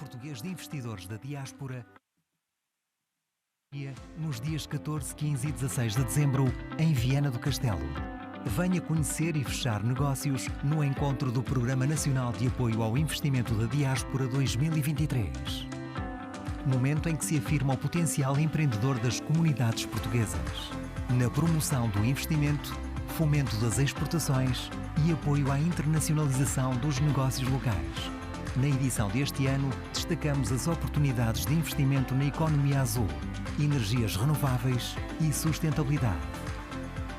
português de investidores da diáspora nos dias 14, 15 e 16 de dezembro, em Viana do Castelo. Venha conhecer e fechar negócios no encontro do Programa Nacional de Apoio ao Investimento da Diáspora 2023. Momento em que se afirma o potencial empreendedor das comunidades portuguesas, na promoção do investimento, fomento das exportações e apoio à internacionalização dos negócios locais. Na edição deste ano, destacamos as oportunidades de investimento na economia azul, energias renováveis e sustentabilidade.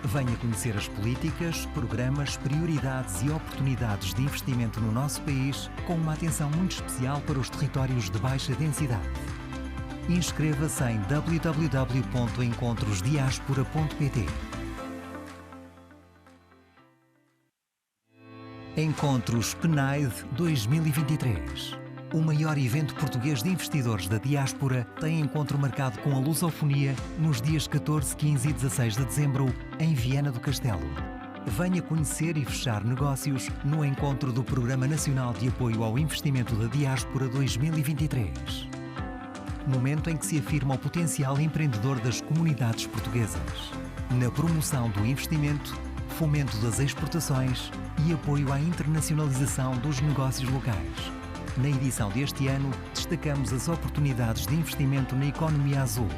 Venha conhecer as políticas, programas, prioridades e oportunidades de investimento no nosso país, com uma atenção muito especial para os territórios de baixa densidade. Inscreva-se em www.encontrosdiaspora.pt. Encontros PNAID 2023. O maior evento português de investidores da diáspora tem encontro marcado com a lusofonia nos dias 14, 15 e 16 de dezembro, em Viana do Castelo. Venha conhecer e fechar negócios no encontro do Programa Nacional de Apoio ao Investimento da Diáspora 2023. Momento em que se afirma o potencial empreendedor das comunidades portuguesas, na promoção do investimento, fomento das exportações e apoio à internacionalização dos negócios locais. Na edição deste ano, destacamos as oportunidades de investimento na economia azul,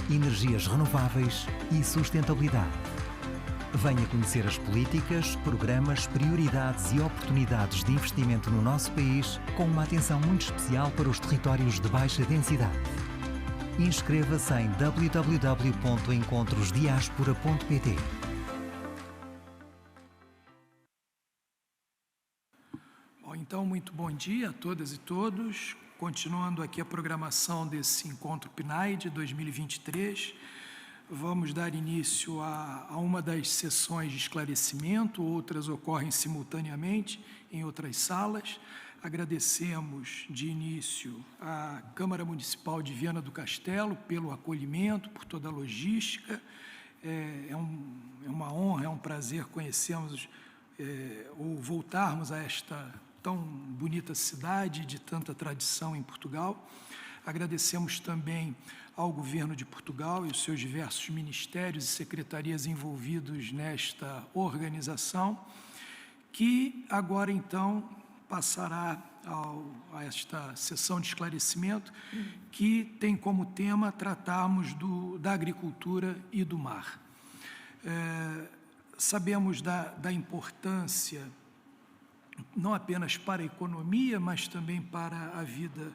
energias renováveis e sustentabilidade. Venha conhecer as políticas, programas, prioridades e oportunidades de investimento no nosso país, com uma atenção muito especial para os territórios de baixa densidade. Inscreva-se em www.encontrosdiaspora.pt. Então, muito bom dia a todas e todos. Continuando aqui a programação desse encontro PNAID 2023, vamos dar início a uma das sessões de esclarecimento, outras ocorrem simultaneamente em outras salas. Agradecemos de início à Câmara Municipal de Viana do Castelo pelo acolhimento, por toda a logística. É uma honra, é um prazer conhecermos ou voltarmos a esta tão bonita cidade de tanta tradição em Portugal. Agradecemos também ao Governo de Portugal e os seus diversos ministérios e secretarias envolvidos nesta organização, que agora, então, passará a esta sessão de esclarecimento, que tem como tema tratarmos da agricultura e do mar. Sabemos da importância, não apenas para a economia, mas também para a vida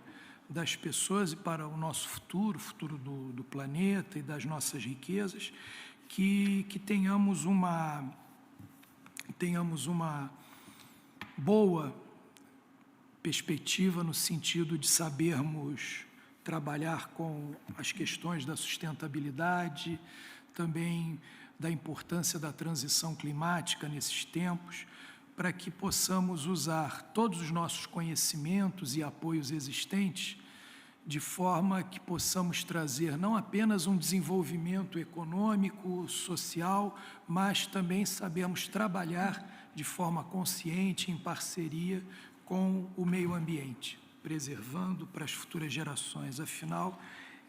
das pessoas e para o nosso futuro, o futuro do planeta e das nossas riquezas, que tenhamos uma boa perspectiva no sentido de sabermos trabalhar com as questões da sustentabilidade, também da importância da transição climática nesses tempos, para que possamos usar todos os nossos conhecimentos e apoios existentes de forma que possamos trazer não apenas um desenvolvimento econômico, social, mas também sabemos trabalhar de forma consciente, em parceria com o meio ambiente, preservando para as futuras gerações. Afinal,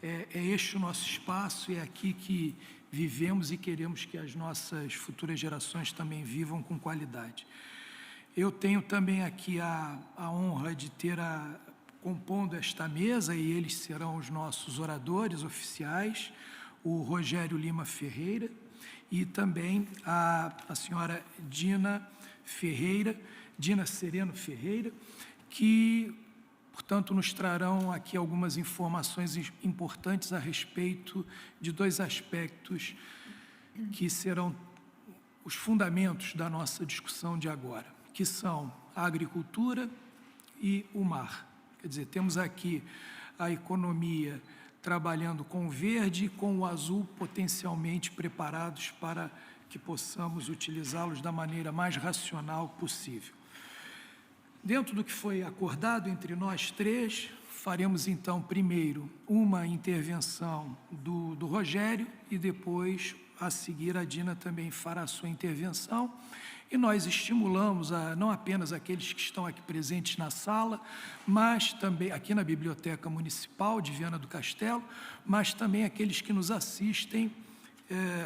é este o nosso espaço, é aqui que vivemos e queremos que as nossas futuras gerações também vivam com qualidade. Eu tenho também aqui a honra de ter compondo esta mesa, e eles serão os nossos oradores oficiais, o Rogério Lima Ferreira e também a senhora Dina Sereno Ferreira, que, portanto, nos trarão aqui algumas informações importantes a respeito de dois aspectos que serão os fundamentos da nossa discussão de agora, que são a agricultura e o mar. Quer dizer, temos aqui a economia trabalhando com o verde e com o azul potencialmente preparados para que possamos utilizá-los da maneira mais racional possível. Dentro do que foi acordado entre nós três, faremos então primeiro uma intervenção do Rogério e depois, a seguir, a Dina também fará a sua intervenção. e nós estimulamos não apenas aqueles que estão aqui presentes na sala, mas também aqui na Biblioteca Municipal de Viana do Castelo, mas também aqueles que nos assistem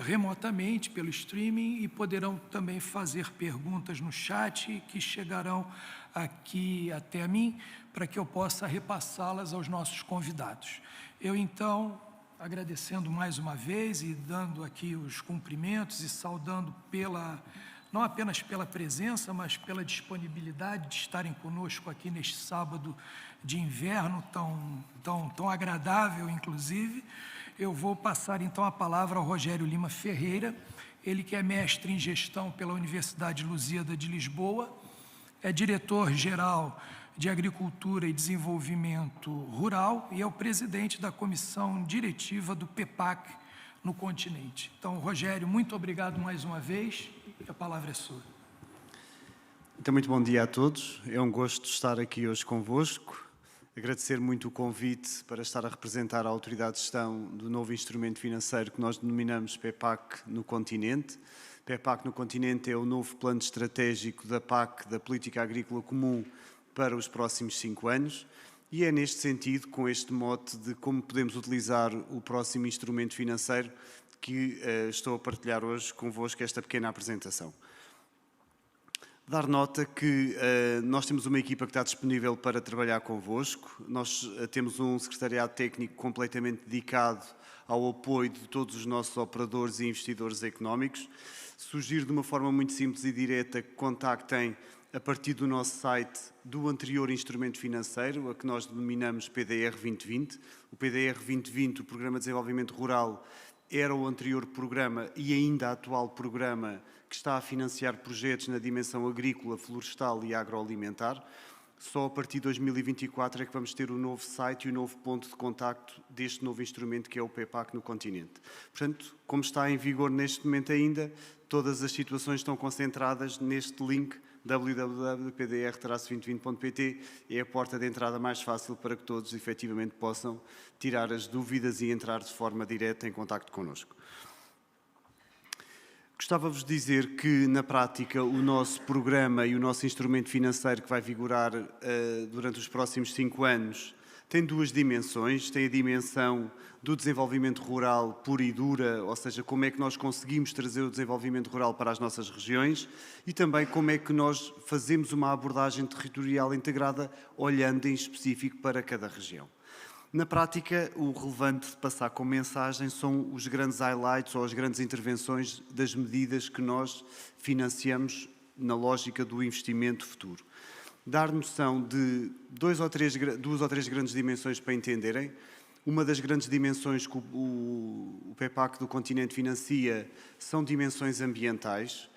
remotamente pelo streaming e poderão também fazer perguntas no chat que chegarão aqui até mim para que eu possa repassá-las aos nossos convidados. Eu, então, agradecendo mais uma vez e dando aqui os cumprimentos e saudando não apenas pela presença, mas pela disponibilidade de estarem conosco aqui neste sábado de inverno tão agradável, inclusive. Eu vou passar então a palavra ao Rogério Lima Ferreira, ele que é mestre em gestão pela Universidade Lusíada de Lisboa, é diretor-geral de Agricultura e Desenvolvimento Rural e é o presidente da comissão diretiva do PEPAC no continente. Então, Rogério, muito obrigado mais uma vez, a palavra é sua. Então, muito bom dia a todos, é um gosto estar aqui hoje convosco. Agradecer muito o convite para estar a representar a Autoridade de Gestão do novo instrumento financeiro que nós denominamos PEPAC no continente. PEPAC no continente é o novo plano estratégico da PAC, da Política Agrícola Comum, para os próximos 5 anos. E é neste sentido, com este mote de como podemos utilizar o próximo instrumento financeiro, que estou a partilhar hoje convosco esta pequena apresentação. Dar nota que nós temos uma equipa que está disponível para trabalhar convosco. Nós temos um secretariado técnico completamente dedicado ao apoio de todos os nossos operadores e investidores económicos. Sugiro de uma forma muito simples e direta que contactem a partir do nosso site do anterior instrumento financeiro, a que nós denominamos PDR 2020. O PDR 2020, o Programa de Desenvolvimento Rural, era o anterior programa e ainda atual programa que está a financiar projetos na dimensão agrícola, florestal e agroalimentar. Só a partir de 2024 é que vamos ter o novo site e o novo ponto de contacto deste novo instrumento que é o PEPAC no continente. Portanto, como está em vigor neste momento ainda, todas as situações estão concentradas neste link www.pdr-2020.pt, é a porta de entrada mais fácil para que todos efetivamente possam tirar as dúvidas e entrar de forma direta em contacto connosco. Gostava-vos de dizer que, na prática, o nosso programa e o nosso instrumento financeiro que vai vigorar durante os próximos 5 anos tem 2 dimensões. Tem a dimensão do desenvolvimento rural pura e dura, ou seja, como é que nós conseguimos trazer o desenvolvimento rural para as nossas regiões e também como é que nós fazemos uma abordagem territorial integrada, olhando em específico para cada região. Na prática, o relevante de passar com mensagem são os grandes highlights ou as grandes intervenções das medidas que nós financiamos na lógica do investimento futuro. Dar noção de 2 ou 3 grandes dimensões para entenderem. Uma das grandes dimensões que o PEPAC do continente financia são dimensões ambientais.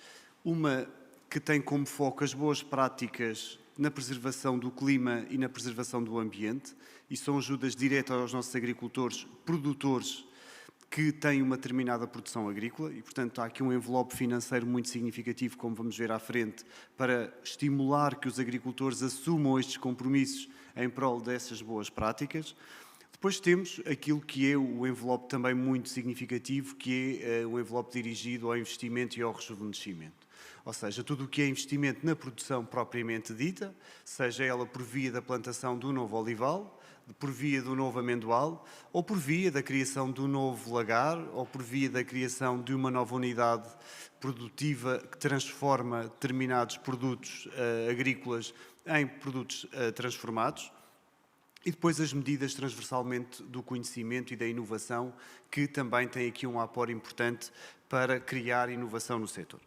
Uma que tem como foco as boas práticas na preservação do clima e na preservação do ambiente, e são ajudas diretas aos nossos agricultores, produtores que têm uma determinada produção agrícola e, portanto, há aqui um envelope financeiro muito significativo, como vamos ver à frente, para estimular que os agricultores assumam estes compromissos em prol dessas boas práticas. Depois temos aquilo que é o envelope também muito significativo, que é o envelope dirigido ao investimento e ao rejuvenescimento. Ou seja, tudo o que é investimento na produção propriamente dita, seja ela por via da plantação do novo olival, por via do novo amendoal, ou por via da criação do novo lagar, ou por via da criação de uma nova unidade produtiva que transforma determinados produtos agrícolas em produtos transformados. E depois as medidas transversalmente do conhecimento e da inovação, que também têm aqui um aporte importante para criar inovação no setor.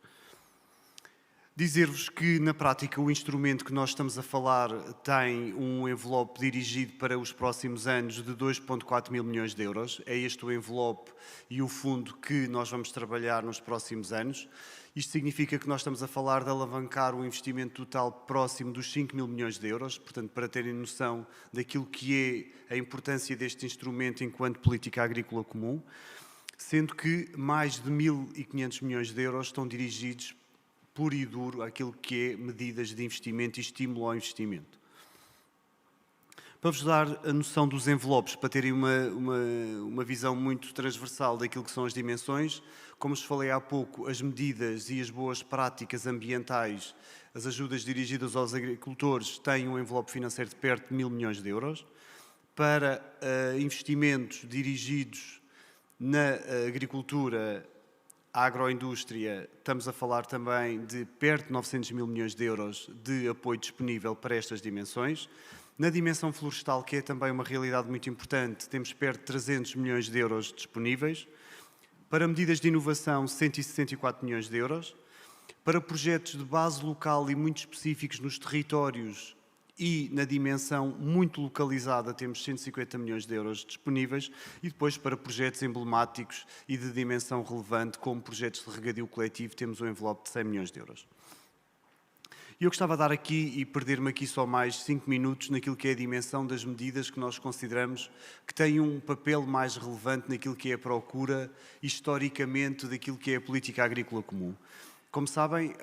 Dizer-vos que, na prática, o instrumento que nós estamos a falar tem um envelope dirigido para os próximos anos de 2,4 mil milhões de euros. É este o envelope e o fundo que nós vamos trabalhar nos próximos anos. Isto significa que nós estamos a falar de alavancar um investimento total próximo dos 5 mil milhões de euros, portanto, para terem noção daquilo que é a importância deste instrumento enquanto política agrícola comum, sendo que mais de 1.500 milhões de euros estão dirigidos puro e duro àquilo que é medidas de investimento e estímulo ao investimento. Para vos dar a noção dos envelopes, para terem uma visão muito transversal daquilo que são as dimensões, como vos falei há pouco, as medidas e as boas práticas ambientais, as ajudas dirigidas aos agricultores têm um envelope financeiro de perto de 1.000 milhões de euros. Para investimentos dirigidos na agricultura, a agroindústria, estamos a falar também de perto de 900 mil milhões de euros de apoio disponível para estas dimensões. Na dimensão florestal, que é também uma realidade muito importante, temos perto de 300 milhões de euros disponíveis. Para medidas de inovação, 164 milhões de euros. Para projetos de base local e muito específicos nos territórios e na dimensão muito localizada, temos 150 milhões de euros disponíveis. E depois, para projetos emblemáticos e de dimensão relevante, como projetos de regadio coletivo, temos um envelope de 100 milhões de euros. E eu gostava de dar aqui e perder-me aqui só mais 5 minutos naquilo que é a dimensão das medidas que nós consideramos que têm um papel mais relevante naquilo que é a procura, historicamente, daquilo que é a política agrícola comum. Como sabem,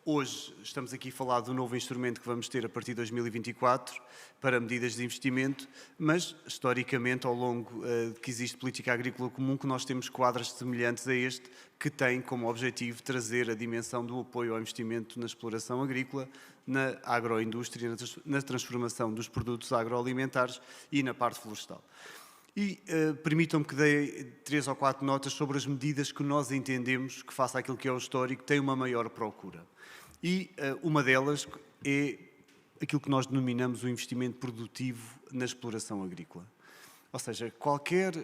hoje estamos aqui a falar do novo instrumento que vamos ter a partir de 2024 para medidas de investimento, mas, historicamente, ao longo que existe política agrícola comum, que nós temos quadros semelhantes a este, que tem como objetivo trazer a dimensão do apoio ao investimento na exploração agrícola, na agroindústria, na transformação dos produtos agroalimentares e na parte florestal. E permitam-me que dê 3 ou 4 notas sobre as medidas que nós entendemos que, face àquilo que é o histórico, têm uma maior procura. E uma delas é aquilo que nós denominamos o investimento produtivo na exploração agrícola. Ou seja, qualquer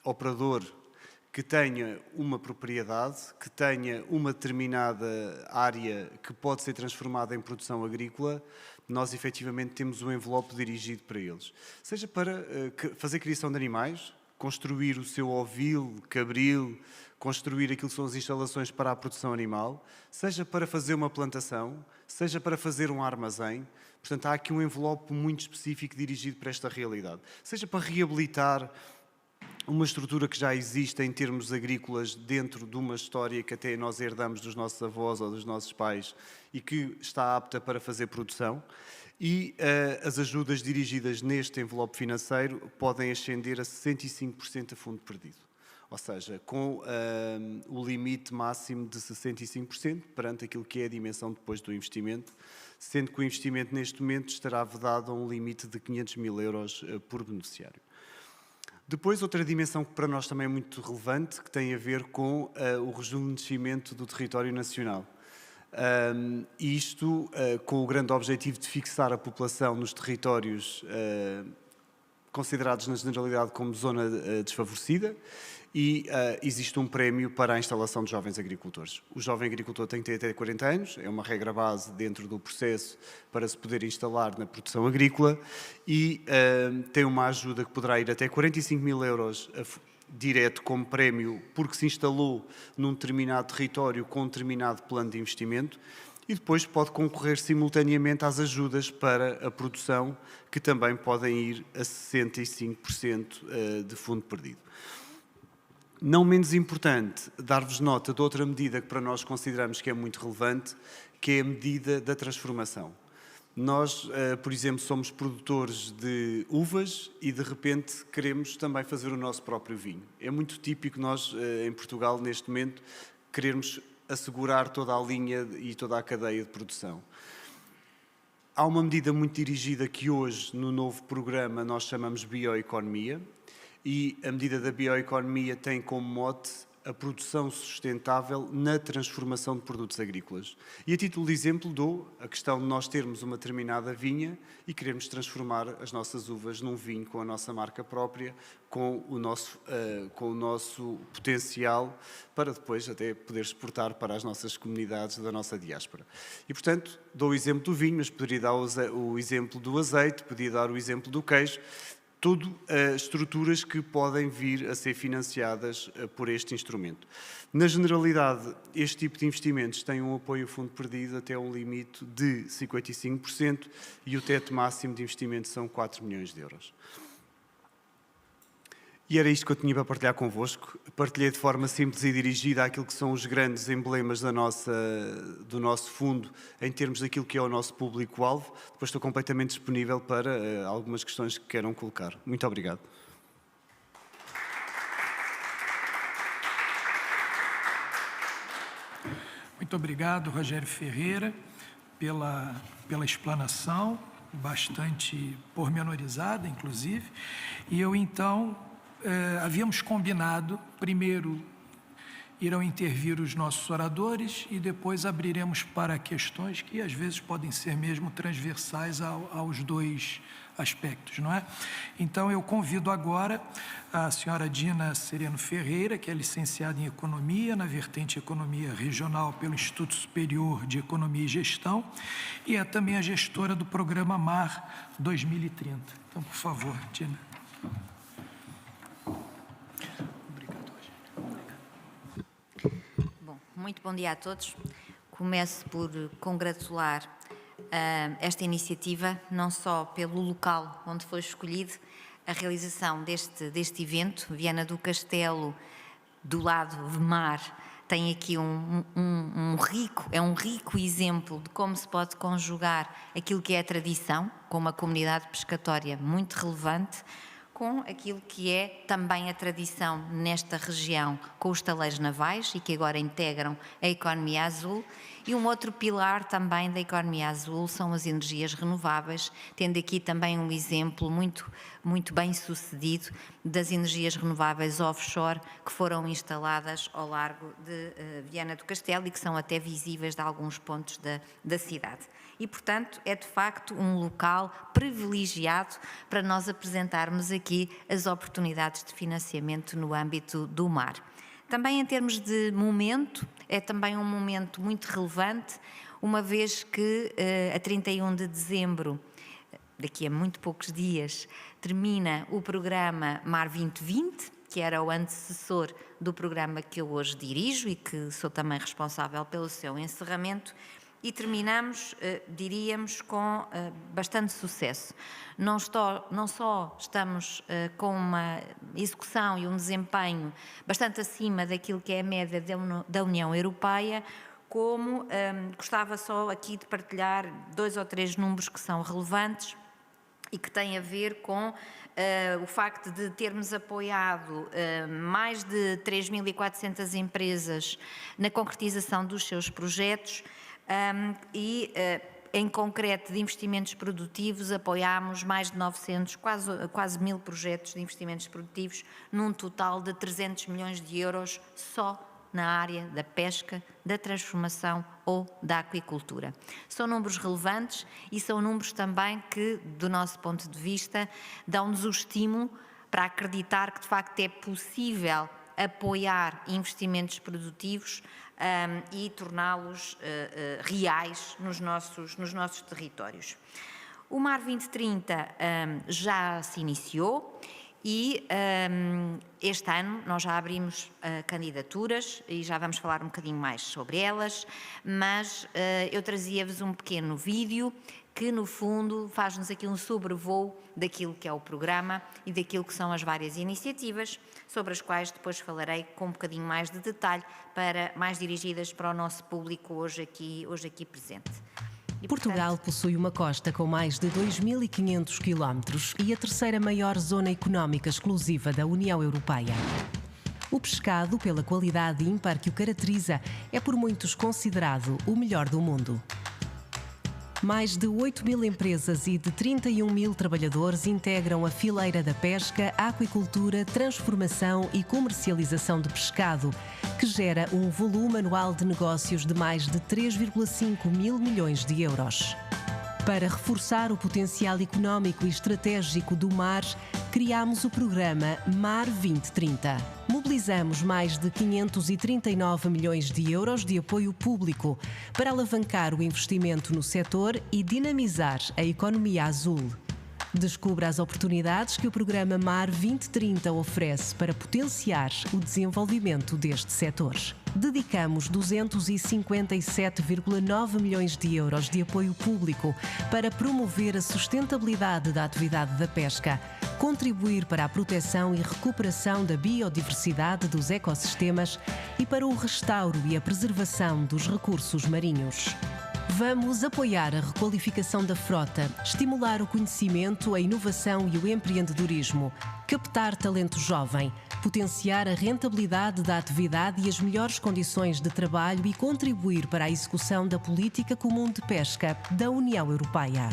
operador que tenha uma propriedade, que tenha uma determinada área que pode ser transformada em produção agrícola, nós efetivamente temos um envelope dirigido para eles. Seja para fazer criação de animais, construir o seu ovil, cabril, construir aquilo que são as instalações para a produção animal, seja para fazer uma plantação, seja para fazer um armazém. Portanto, há aqui um envelope muito específico dirigido para esta realidade. Seja para reabilitar uma estrutura que já existe em termos agrícolas dentro de uma história que até nós herdamos dos nossos avós ou dos nossos pais e que está apta para fazer produção. E as ajudas dirigidas neste envelope financeiro podem ascender a 65% a fundo perdido. Ou seja, com o limite máximo de 65% perante aquilo que é a dimensão depois do investimento, sendo que o investimento neste momento estará vedado a um limite de 500 mil euros por beneficiário. Depois, outra dimensão que para nós também é muito relevante, que tem a ver com o rejuvenescimento do território nacional. Isto com o grande objetivo de fixar a população nos territórios considerados na generalidade como zona desfavorecida e existe um prémio para a instalação de jovens agricultores. O jovem agricultor tem que ter até 40 anos, é uma regra base dentro do processo para se poder instalar na produção agrícola e tem uma ajuda que poderá ir até 45 mil euros direto como prémio porque se instalou num determinado território com um determinado plano de investimento e depois pode concorrer simultaneamente às ajudas para a produção que também podem ir a 65% de fundo perdido. Não menos importante, dar-vos nota de outra medida que para nós consideramos que é muito relevante, que é a medida da transformação. Nós, por exemplo, somos produtores de uvas e de repente queremos também fazer o nosso próprio vinho. É muito típico nós, em Portugal, neste momento, querermos assegurar toda a linha e toda a cadeia de produção. Há uma medida muito dirigida que hoje, no novo programa, nós chamamos bioeconomia, e a medida da bioeconomia tem como mote a produção sustentável na transformação de produtos agrícolas. E a título de exemplo dou a questão de nós termos uma determinada vinha e queremos transformar as nossas uvas num vinho com a nossa marca própria, com o nosso potencial para depois até poder exportar para as nossas comunidades da nossa diáspora. E, portanto, dou o exemplo do vinho, mas poderia dar o exemplo do azeite, poderia dar o exemplo do queijo, tudo estruturas que podem vir a ser financiadas por este instrumento. Na generalidade, este tipo de investimentos tem um apoio a fundo perdido até um limite de 55% e o teto máximo de investimento são 4 milhões de euros. E era isto que eu tinha para partilhar convosco. Partilhei de forma simples e dirigida àquilo que são os grandes emblemas do nosso fundo, em termos daquilo que é o nosso público-alvo. Depois estou completamente disponível para algumas questões que queiram colocar. Muito obrigado. Muito obrigado, Rogério Ferreira, pela explanação, bastante pormenorizada, inclusive. E eu, então, havíamos combinado, primeiro irão intervir os nossos oradores e depois abriremos para questões que, às vezes, podem ser mesmo transversais aos dois aspectos, não é? Então, eu convido agora a senhora Dina Sereno Ferreira, que é licenciada em Economia, na vertente Economia Regional pelo Instituto Superior de Economia e Gestão, e é também a gestora do programa MAR 2030. Então, por favor, Dina. Bom, muito bom dia a todos. Começo por congratular esta iniciativa, não só pelo local onde foi escolhido a realização deste evento. Viana do Castelo, do lado do mar, tem aqui um rico exemplo de como se pode conjugar aquilo que é a tradição, com uma comunidade pescatória muito relevante, com aquilo que é também a tradição nesta região, com os estaleiros navais e que agora integram a economia azul. E um outro pilar também da economia azul são as energias renováveis, tendo aqui também um exemplo muito bem sucedido das energias renováveis offshore que foram instaladas ao largo de Viana do Castelo e que são até visíveis de alguns pontos da cidade. E, portanto, é de facto um local privilegiado para nós apresentarmos aqui as oportunidades de financiamento no âmbito do mar. Também em termos de momento, é também um momento muito relevante, uma vez que a 31 de dezembro, daqui a muito poucos dias, termina o programa MAR 2020, que era o antecessor do programa que eu hoje dirijo e que sou também responsável pelo seu encerramento. E terminamos, diríamos, com bastante sucesso. Não só estamos com uma execução e um desempenho bastante acima daquilo que é a média da União Europeia, como gostava só aqui de partilhar 2 ou 3 números que são relevantes e que têm a ver com o facto de termos apoiado mais de 3.400 empresas na concretização dos seus projetos. Em concreto de investimentos produtivos, apoiámos mais de 900, quase 1.000 projetos de investimentos produtivos, num total de 300 milhões de euros só na área da pesca, da transformação ou da aquicultura. São números relevantes e são números também que, do nosso ponto de vista, dão-nos o estímulo para acreditar que, de facto, é possível apoiar investimentos produtivos e torná-los reais nos nossos territórios. O MAR 2030 já se iniciou e este ano nós já abrimos candidaturas e já vamos falar um bocadinho mais sobre elas, mas eu trazia-vos um pequeno vídeo que, no fundo, faz-nos aqui um sobrevoo daquilo que é o programa e daquilo que são as várias iniciativas, sobre as quais depois falarei com um bocadinho mais de detalhe, mais dirigidas para o nosso público hoje aqui presente. Portugal possui uma costa com mais de 2.500 quilómetros e a terceira maior zona económica exclusiva da União Europeia. O pescado, pela qualidade ímpar que o caracteriza, é por muitos considerado o melhor do mundo. Mais de 8.000 empresas e de 31.000 trabalhadores integram a fileira da pesca, aquicultura, transformação e comercialização de pescado, que gera um volume anual de negócios de mais de 3,5 mil milhões de euros. Para reforçar o potencial económico e estratégico do mar, criámos o programa MAR 2030. Mobilizamos mais de 539 milhões de euros de apoio público para alavancar o investimento no setor e dinamizar a economia azul. Descubra as oportunidades que o programa MAR 2030 oferece para potenciar o desenvolvimento deste setor. Dedicamos 257,9 milhões de euros de apoio público para promover a sustentabilidade da atividade da pesca, contribuir para a proteção e recuperação da biodiversidade dos ecossistemas e para o restauro e a preservação dos recursos marinhos. Vamos apoiar a requalificação da frota, estimular o conhecimento, a inovação e o empreendedorismo, captar talento jovem, potenciar a rentabilidade da atividade e as melhores condições de trabalho e contribuir para a execução da Política Comum de Pesca da União Europeia.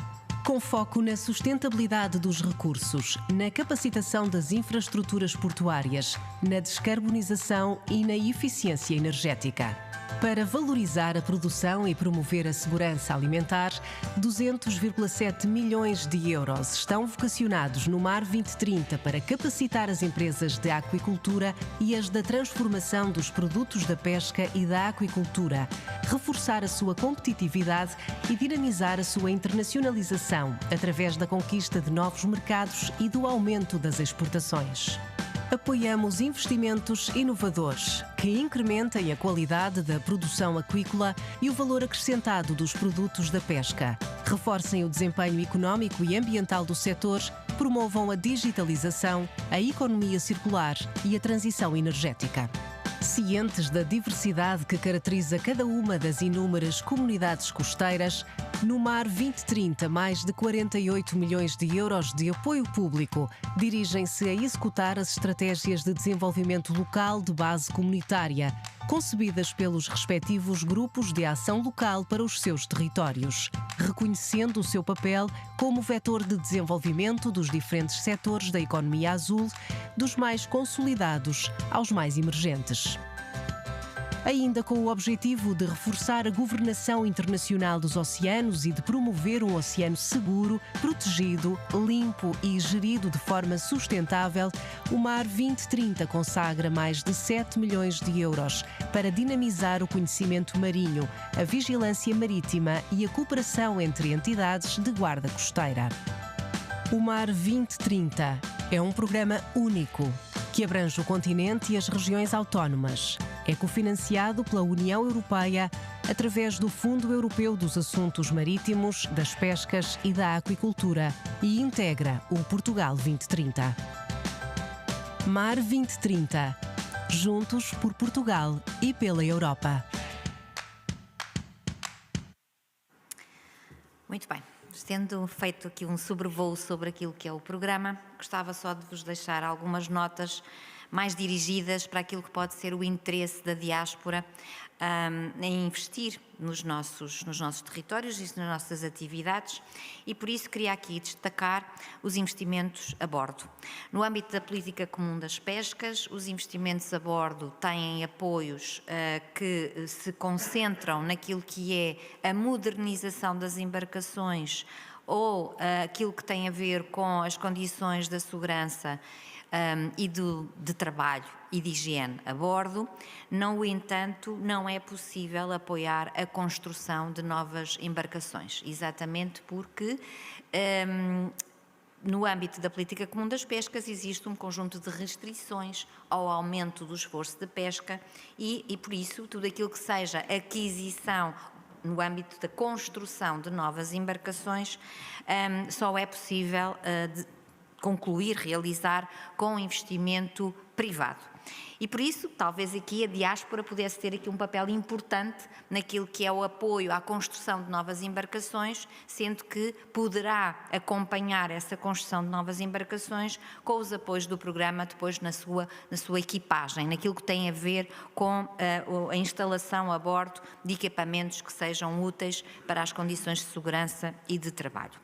Com foco na sustentabilidade dos recursos, na capacitação das infraestruturas portuárias, na descarbonização e na eficiência energética. Para valorizar a produção e promover a segurança alimentar, 200,7 milhões de euros estão vocacionados no Mar 2030 para capacitar as empresas de aquicultura e as da transformação dos produtos da pesca e da aquicultura, reforçar a sua competitividade e dinamizar a sua internacionalização através da conquista de novos mercados e do aumento das exportações. Apoiamos investimentos inovadores que incrementem a qualidade da produção aquícola e o valor acrescentado dos produtos da pesca, reforcem o desempenho económico e ambiental do setor, promovam a digitalização, a economia circular e a transição energética. Cientes da diversidade que caracteriza cada uma das inúmeras comunidades costeiras, no Mar 2030, mais de 48 milhões de euros de apoio público dirigem-se a executar as estratégias de desenvolvimento local de base comunitária, concebidas pelos respectivos grupos de ação local para os seus territórios, reconhecendo o seu papel como vetor de desenvolvimento dos diferentes setores da economia azul, dos mais consolidados aos mais emergentes. Ainda com o objetivo de reforçar a governação internacional dos oceanos e de promover um oceano seguro, protegido, limpo e gerido de forma sustentável, o Mar 2030 consagra mais de 7 milhões de euros para dinamizar o conhecimento marinho, a vigilância marítima e a cooperação entre entidades de guarda costeira. O Mar 2030 é um programa único que abrange o continente e as regiões autónomas. É cofinanciado pela União Europeia através do Fundo Europeu dos Assuntos Marítimos, das Pescas e da Aquicultura e integra o Portugal 2030. Mar 2030. Juntos por Portugal e pela Europa. Muito bem. Tendo feito aqui um sobrevoo sobre aquilo que é o programa, gostava só de vos deixar algumas notas mais dirigidas para aquilo que pode ser o interesse da diáspora em investir nos nossos territórios e nas nossas atividades, e por isso queria aqui destacar os investimentos a bordo. No âmbito da Política Comum das Pescas, os investimentos a bordo têm apoios que se concentram naquilo que é a modernização das embarcações ou aquilo que tem a ver com as condições da segurança e de trabalho e de higiene a bordo. No entanto, não é possível apoiar a construção de novas embarcações, exatamente porque no âmbito da Política Comum das Pescas existe um conjunto de restrições ao aumento do esforço de pesca e por isso tudo aquilo que seja aquisição no âmbito da construção de novas embarcações só é possível concluir, realizar com investimento privado. E por isso, talvez aqui a diáspora pudesse ter aqui um papel importante naquilo que é o apoio à construção de novas embarcações, sendo que poderá acompanhar essa construção de novas embarcações com os apoios do programa depois na sua equipagem, naquilo que tem a ver com a instalação a bordo de equipamentos que sejam úteis para as condições de segurança e de trabalho.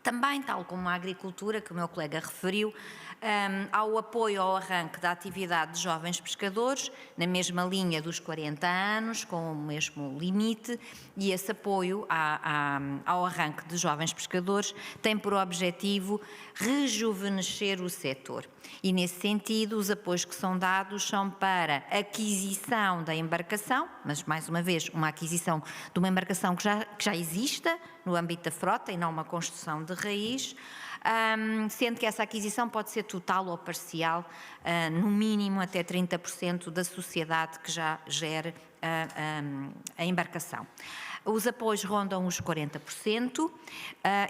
Também, tal como a agricultura, que o meu colega referiu, há o apoio ao arranque da atividade de jovens pescadores, na mesma linha dos 40 anos, com o mesmo limite, e esse apoio ao arranque de jovens pescadores tem por objetivo rejuvenescer o setor. E, nesse sentido, os apoios que são dados são para aquisição da embarcação, mas, mais uma vez, uma aquisição de uma embarcação que já exista no âmbito da frota e não uma construção de raiz, sendo que essa aquisição pode ser total ou parcial, no mínimo até 30% da sociedade que já gere a embarcação. Os apoios rondam os 40%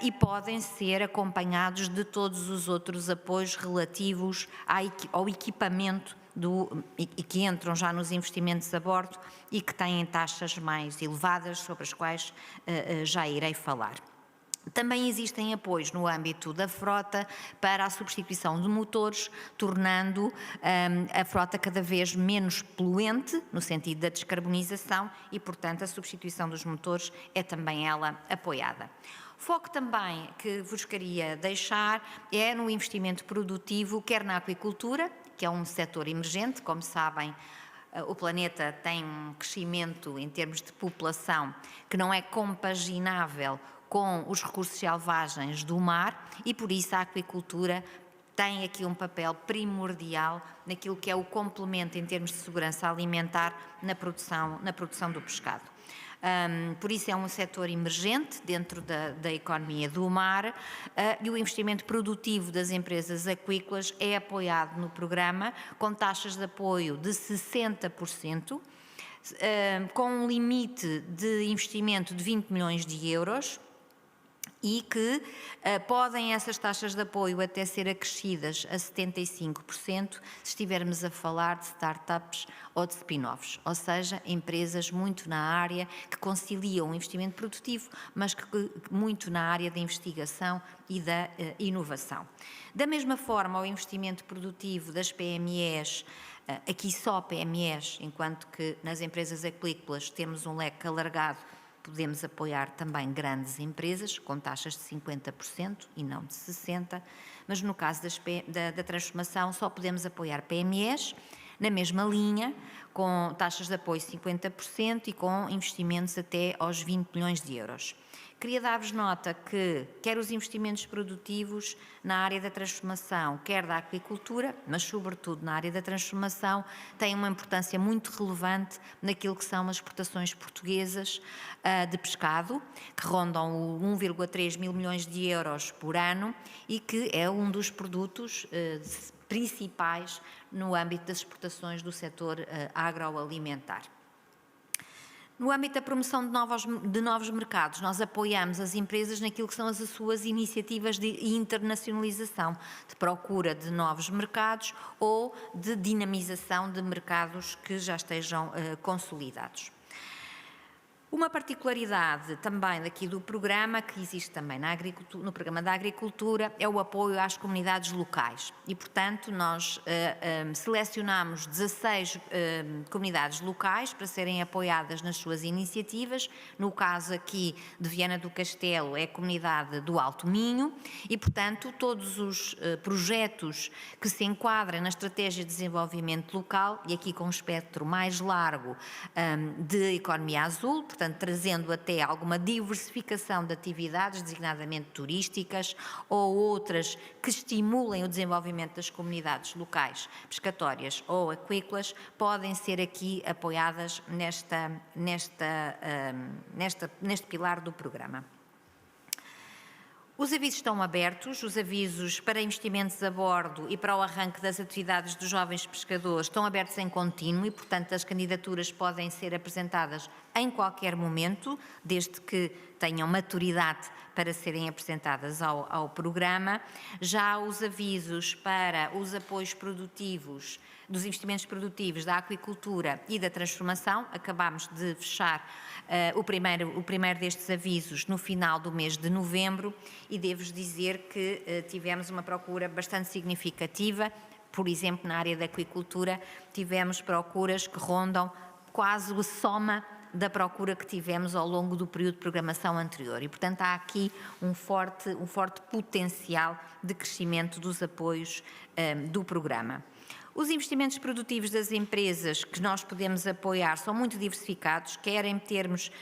e podem ser acompanhados de todos os outros apoios relativos ao equipamento e que entram já nos investimentos a bordo e que têm taxas mais elevadas, sobre as quais já irei falar. Também existem apoios no âmbito da frota para a substituição de motores, tornando a frota cada vez menos poluente, no sentido da descarbonização, e, portanto, a substituição dos motores é também ela apoiada. Foco também que vos queria deixar é no investimento produtivo, quer na aquicultura, que é um setor emergente, como sabem. O planeta tem um crescimento em termos de população que não é compaginável com os recursos selvagens do mar e, por isso, a aquicultura tem aqui um papel primordial naquilo que é o complemento em termos de segurança alimentar na produção do pescado. Por isso é um setor emergente dentro da economia do mar e o investimento produtivo das empresas aquícolas é apoiado no programa com taxas de apoio de 60%, com um limite de investimento de 20 milhões de euros, e que podem essas taxas de apoio até ser acrescidas a 75% se estivermos a falar de startups ou de spin-offs, ou seja, empresas muito na área que conciliam o investimento produtivo, mas que muito na área da investigação e da inovação. Da mesma forma, o investimento produtivo das PMEs, aqui só PMEs, enquanto que nas empresas aquícolas temos um leque alargado, podemos apoiar também grandes empresas com taxas de 50% e não de 60%, mas no caso da transformação só podemos apoiar PMEs na mesma linha, com taxas de apoio de 50% e com investimentos até aos 20 milhões de euros. Queria dar-vos nota que quer os investimentos produtivos na área da transformação, quer da aquicultura, mas sobretudo na área da transformação, têm uma importância muito relevante naquilo que são as exportações portuguesas de pescado, que rondam 1,3 mil milhões de euros por ano e que é um dos produtos principais no âmbito das exportações do setor agroalimentar. No âmbito da promoção de novos mercados, nós apoiamos as empresas naquilo que são as suas iniciativas de internacionalização, de procura de novos mercados ou de dinamização de mercados que já estejam consolidados. Uma particularidade também daqui do programa, que existe também no programa da agricultura, é o apoio às comunidades locais. E, portanto, nós selecionamos 16 comunidades locais para serem apoiadas nas suas iniciativas. No caso aqui de Viana do Castelo, é a comunidade do Alto Minho e, portanto, todos os projetos que se enquadram na estratégia de desenvolvimento local, e aqui com um espectro mais largo de economia azul, portanto, trazendo até alguma diversificação de atividades, designadamente turísticas, ou outras que estimulem o desenvolvimento das comunidades locais, pescatórias ou aquícolas, podem ser aqui apoiadas neste pilar do programa. Os avisos estão abertos, os avisos para investimentos a bordo e para o arranque das atividades dos jovens pescadores estão abertos em contínuo e, portanto, as candidaturas podem ser apresentadas em qualquer momento, desde que tenham maturidade para serem apresentadas ao programa. Já os avisos para os apoios produtivos, dos investimentos produtivos da aquicultura e da transformação, acabámos de fechar o primeiro destes avisos no final do mês de novembro e devo-vos dizer que tivemos uma procura bastante significativa. Por exemplo, na área da aquicultura tivemos procuras que rondam quase a soma da procura que tivemos ao longo do período de programação anterior e, portanto, há aqui um forte potencial de crescimento dos apoios do programa. Os investimentos produtivos das empresas que nós podemos apoiar são muito diversificados, quer em termos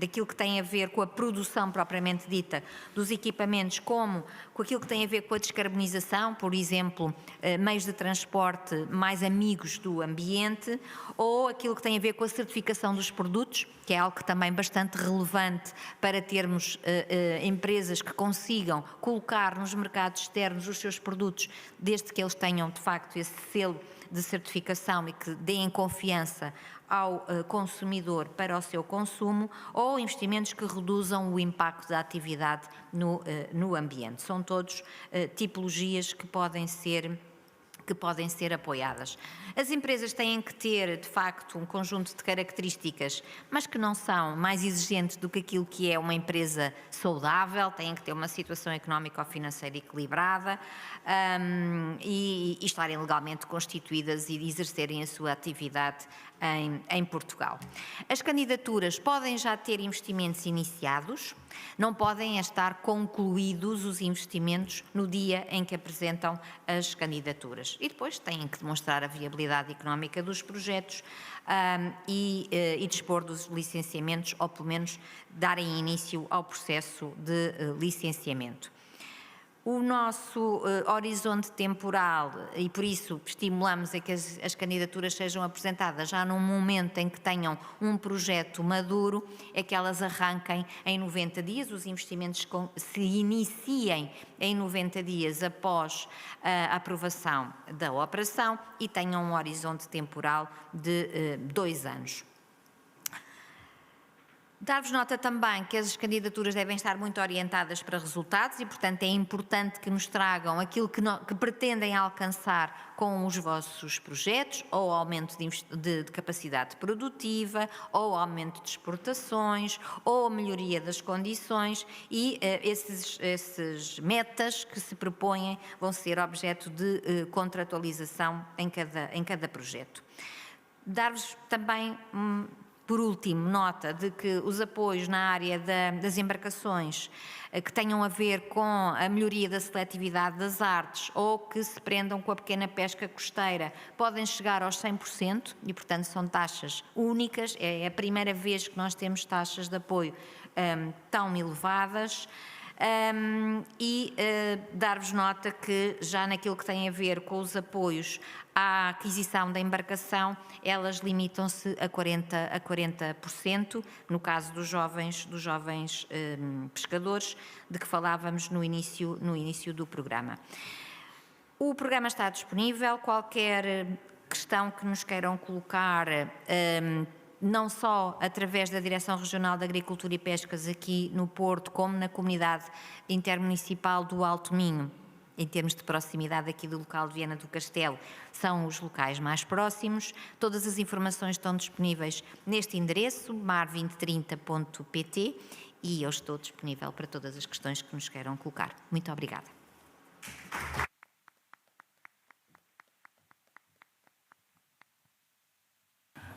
daquilo que tem a ver com a produção propriamente dita dos equipamentos, como com aquilo que tem a ver com a descarbonização, por exemplo, meios de transporte mais amigos do ambiente, ou aquilo que tem a ver com a certificação dos produtos, que é algo que também bastante relevante para termos empresas que consigam colocar nos mercados externos os seus produtos, desde que eles tenham de facto, esse selo de certificação e que deem confiança ao consumidor para o seu consumo, ou investimentos que reduzam o impacto da atividade no ambiente. São todos tipologias que podem ser apoiadas. As empresas têm que ter, de facto, um conjunto de características, mas que não são mais exigentes do que aquilo que é uma empresa saudável, têm que ter uma situação económica ou financeira equilibrada e estarem legalmente constituídas e exercerem a sua atividade em Portugal. As candidaturas podem já ter investimentos iniciados, não podem estar concluídos os investimentos no dia em que apresentam as candidaturas. E depois têm que demonstrar a viabilidade económica dos projetos e dispor dos licenciamentos, ou pelo menos darem início ao processo de licenciamento. O nosso horizonte temporal, e por isso estimulamos a que as candidaturas sejam apresentadas já num momento em que tenham um projeto maduro, é que elas arranquem em 90 dias, os investimentos se iniciem em 90 dias após a aprovação da operação e tenham um horizonte temporal de 2 anos. Dar-vos nota também que as candidaturas devem estar muito orientadas para resultados e, portanto, é importante que nos tragam aquilo que pretendem alcançar com os vossos projetos, ou aumento de capacidade produtiva, ou aumento de exportações, ou melhoria das condições, e esses metas que se propõem vão ser objeto de contratualização em cada projeto. Dar-vos também por último, nota de que os apoios na área das embarcações que tenham a ver com a melhoria da seletividade das artes ou que se prendam com a pequena pesca costeira podem chegar aos 100% e, portanto, são taxas únicas. É a primeira vez que nós temos taxas de apoio tão elevadas. Dar-vos nota que já naquilo que tem a ver com os apoios à aquisição da embarcação, elas limitam-se a 40%, no caso dos jovens pescadores, de que falávamos no início do programa. O programa está disponível, qualquer questão que nos queiram colocar, não só através da Direção Regional de Agricultura e Pescas aqui no Porto, como na comunidade intermunicipal do Alto Minho, em termos de proximidade aqui do local de Viana do Castelo, são os locais mais próximos. Todas as informações estão disponíveis neste endereço, mar2030.pt, e eu estou disponível para todas as questões que nos queiram colocar. Muito obrigada.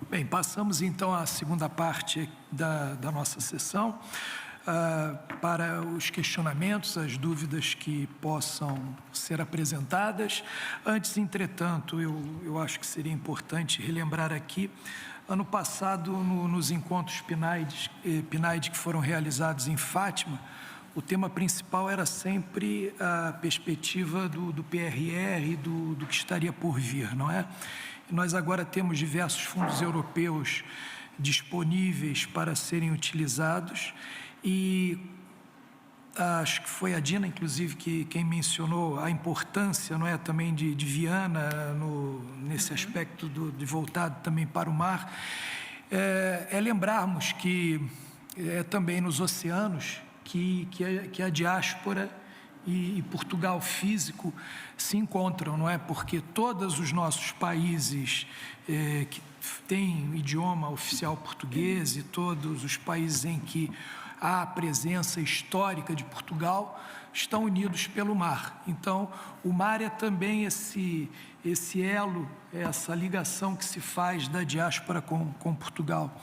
Bem, passamos então à segunda parte da nossa sessão, para os questionamentos, as dúvidas que possam ser apresentadas. Antes, entretanto, eu acho que seria importante relembrar aqui, ano passado, nos encontros PNAD que foram realizados em Fátima, o tema principal era sempre a perspectiva do PRR, do que estaria por vir, não é? Nós agora temos diversos fundos europeus disponíveis para serem utilizados e acho que foi a Dina, inclusive, quem mencionou a importância, não é, também de Viana nesse aspecto de voltado também para o mar. É lembrarmos que também nos oceanos que a diáspora e Portugal físico se encontram, não é? Porque todos os nossos países que têm idioma oficial português e todos os países em que há a presença histórica de Portugal estão unidos pelo mar. Então, o mar é também esse elo, essa ligação que se faz da diáspora com Portugal.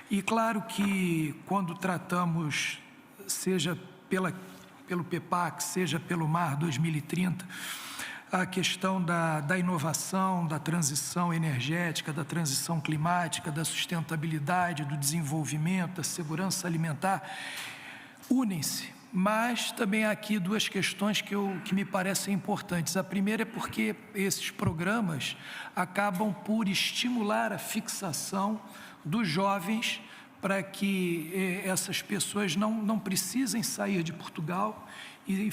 E claro que quando tratamos, seja pelo PEPAC, seja pelo Mar 2030, a questão da inovação, da transição energética, da transição climática, da sustentabilidade, do desenvolvimento, da segurança alimentar, unem-se. Mas também há aqui duas questões que me parecem importantes. A primeira é porque esses programas acabam por estimular a fixação dos jovens para que essas pessoas não precisem sair de Portugal e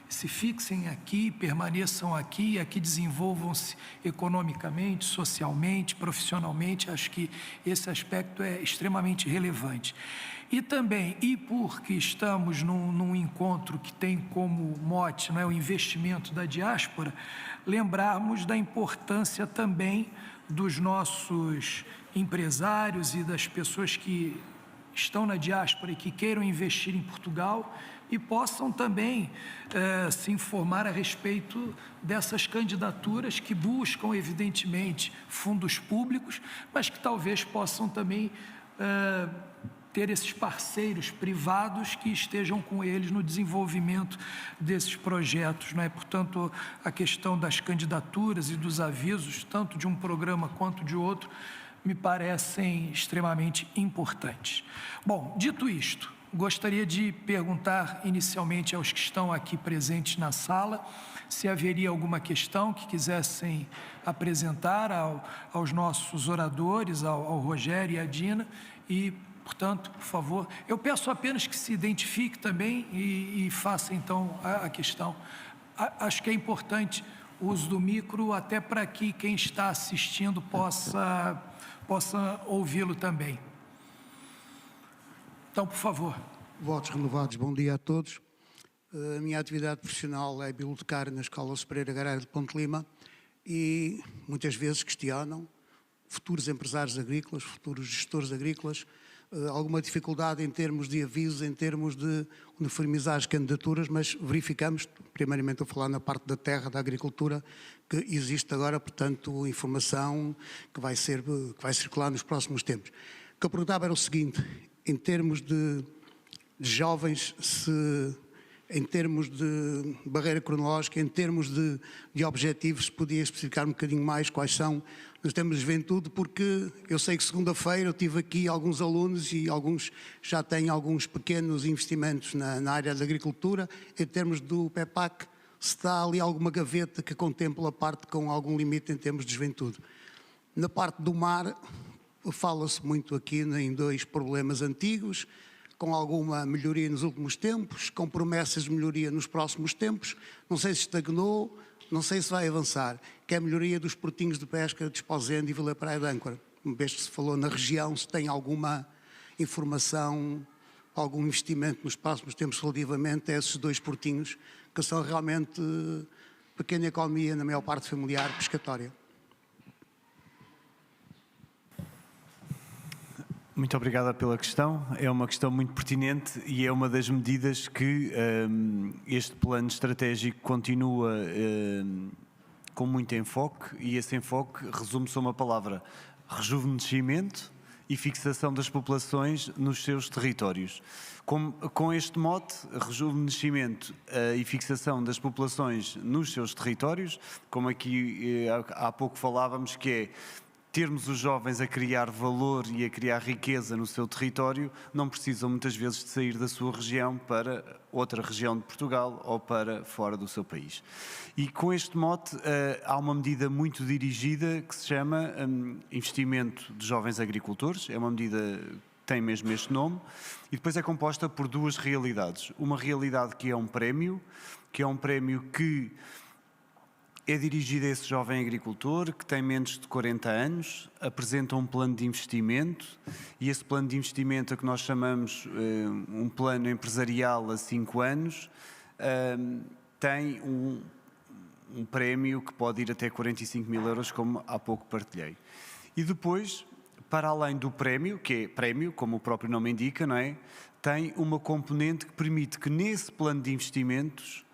se fixem aqui, permaneçam aqui, aqui desenvolvam-se economicamente, socialmente, profissionalmente. Acho que esse aspecto é extremamente relevante. E também, porque estamos num encontro que tem como mote, não é, o investimento da diáspora, lembrarmos da importância também dos nossos empresários e das pessoas que estão na diáspora e que queiram investir em Portugal e possam também se informar a respeito dessas candidaturas que buscam, evidentemente, fundos públicos, mas que talvez possam também ter esses parceiros privados que estejam com eles no desenvolvimento desses projetos, não é? Portanto, a questão das candidaturas e dos avisos, tanto de um programa quanto de outro, me parecem extremamente importantes. Bom, dito isto, gostaria de perguntar inicialmente aos que estão aqui presentes na sala se haveria alguma questão que quisessem apresentar aos nossos oradores, ao Rogério e à Dina, e, portanto, por favor, eu peço apenas que se identifique também e faça, então, a questão. Acho que é importante o uso do micro, até para que quem está assistindo possa ouvi-lo também. Então, por favor. Votos renovados, bom dia a todos. A minha atividade profissional é bibliotecária na Escola Superior Agrária de Ponte Lima e muitas vezes questionam futuros empresários agrícolas, futuros gestores agrícolas, alguma dificuldade em termos de avisos, em termos de uniformizar as candidaturas, mas verificamos, primeiramente a falar na parte da terra, da agricultura, que existe agora, portanto, informação que vai circular nos próximos tempos. O que eu perguntava era o seguinte, em termos de jovens, em termos de barreira cronológica, em termos de objetivos, se podia especificar um bocadinho mais quais são nos termos de juventude, porque eu sei que segunda-feira eu tive aqui alguns alunos e alguns já têm alguns pequenos investimentos na área da agricultura. Em termos do PEPAC, se está ali alguma gaveta que contempla a parte com algum limite em termos de juventude. Na parte do mar, fala-se muito aqui em dois problemas antigos, com alguma melhoria nos últimos tempos, com promessas de melhoria nos próximos tempos. Não sei se estagnou, não sei se vai avançar, que é a melhoria dos portinhos de pesca de Esposende e Vila Praia de Âncora. Uma vez que se falou na região, se tem alguma informação, algum investimento nos próximos tempos relativamente a esses dois portinhos, que são realmente pequena economia, na maior parte familiar, pescatória. Muito obrigada pela questão. É uma questão muito pertinente e é uma das medidas que este plano estratégico continua com muito enfoque, e esse enfoque resume-se a uma palavra: rejuvenescimento e fixação das populações nos seus territórios. Com este mote, rejuvenescimento e fixação das populações nos seus territórios, como aqui há pouco falávamos, que é termos os jovens a criar valor e a criar riqueza no seu território, não precisam muitas vezes de sair da sua região para outra região de Portugal ou para fora do seu país. E com este mote há uma medida muito dirigida que se chama Investimento de Jovens Agricultores. É uma medida que tem mesmo este nome e depois é composta por duas realidades. Uma realidade que é um prémio que é dirigido a esse jovem agricultor que tem menos de 40 anos, apresenta um plano de investimento e esse plano de investimento, a que nós chamamos um plano empresarial a 5 anos, tem um prémio que pode ir até 45 mil euros, como há pouco partilhei. E depois, para além do prémio, que é prémio, como o próprio nome indica, não é? Tem uma componente que permite que nesse plano de investimentos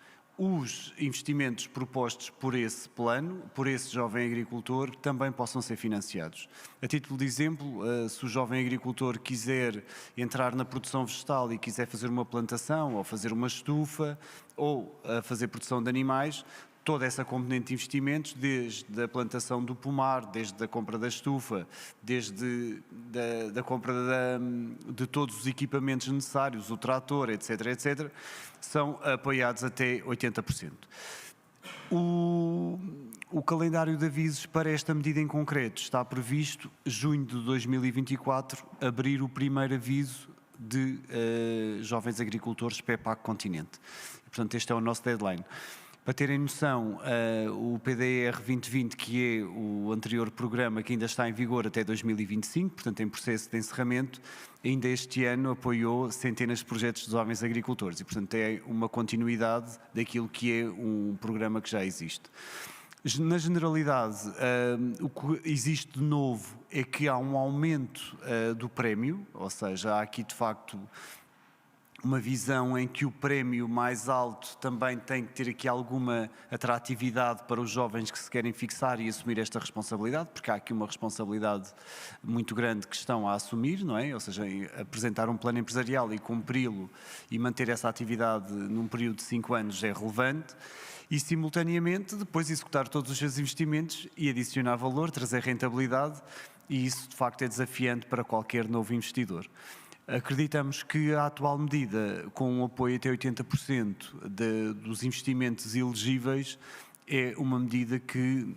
os investimentos propostos por esse plano, por esse jovem agricultor, também possam ser financiados. A título de exemplo, se o jovem agricultor quiser entrar na produção vegetal e quiser fazer uma plantação, ou fazer uma estufa, ou fazer produção de animais, toda essa componente de investimentos, desde a plantação do pomar, desde a compra da estufa, desde da compra de todos os equipamentos necessários, o trator, etc., são apoiados até 80%. O calendário de avisos para esta medida em concreto está previsto, junho de 2024, abrir o primeiro aviso de jovens agricultores PEPAC Continente. Portanto, este é o nosso deadline. Para terem noção, o PDR 2020, que é o anterior programa que ainda está em vigor até 2025, portanto em processo de encerramento, ainda este ano apoiou centenas de projetos de jovens agricultores e, portanto, é uma continuidade daquilo que é um programa que já existe. Na generalidade, o que existe de novo é que há um aumento do prémio, ou seja, há aqui de facto uma visão em que o prémio mais alto também tem que ter aqui alguma atratividade para os jovens que se querem fixar e assumir esta responsabilidade, porque há aqui uma responsabilidade muito grande que estão a assumir, não é? Ou seja, apresentar um plano empresarial e cumpri-lo e manter essa atividade num período de 5 anos é relevante. E, simultaneamente, depois executar todos os seus investimentos e adicionar valor, trazer rentabilidade, e isso, de facto, é desafiante para qualquer novo investidor. Acreditamos que a atual medida, com um apoio até 80% dos investimentos elegíveis, é uma medida que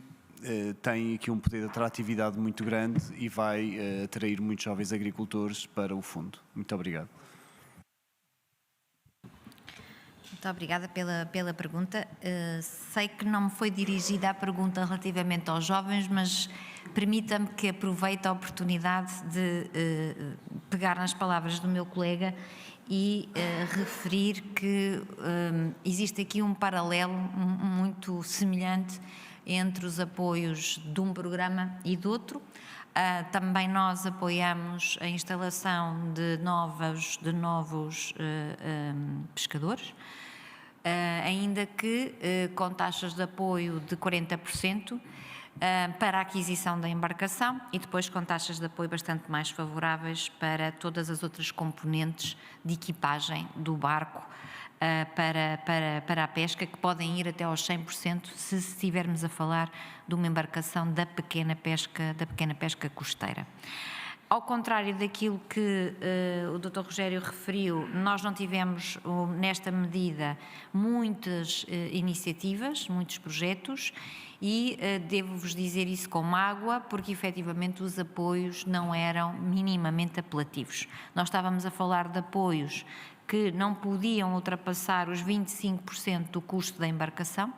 tem aqui um poder de atratividade muito grande e vai atrair muitos jovens agricultores para o fundo. Muito obrigado. Muito obrigada pela pergunta. Sei que não me foi dirigida a pergunta relativamente aos jovens, mas permita-me que aproveite a oportunidade de pegar nas palavras do meu colega e referir que existe aqui um paralelo muito semelhante entre os apoios de um programa e do outro. Também nós apoiamos a instalação de novos pescadores, ainda que com taxas de apoio de 40% para a aquisição da embarcação e depois com taxas de apoio bastante mais favoráveis para todas as outras componentes de equipagem do barco para a pesca, que podem ir até aos 100% se estivermos a falar de uma embarcação da pequena pesca costeira. Ao contrário daquilo que o Dr. Rogério referiu, nós não tivemos nesta medida muitas iniciativas, muitos projetos, e devo-vos dizer isso com mágoa, porque efetivamente os apoios não eram minimamente apelativos. Nós estávamos a falar de apoios que não podiam ultrapassar os 25% do custo da embarcação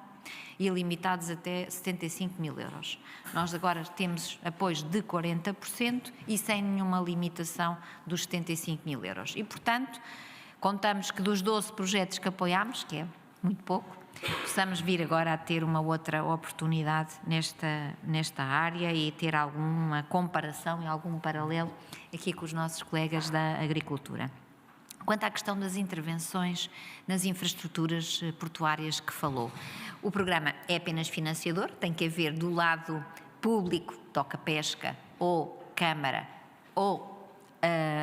e limitados até 75 mil euros. Nós agora temos apoios de 40% e sem nenhuma limitação dos 75 mil euros. E, portanto, contamos que dos 12 projetos que apoiámos, que é muito pouco, possamos vir agora a ter uma outra oportunidade nesta área e ter alguma comparação e algum paralelo aqui com os nossos colegas da agricultura. Quanto à questão das intervenções nas infraestruturas portuárias que falou, o programa é apenas financiador, tem que haver do lado público, toca pesca, ou Câmara, ou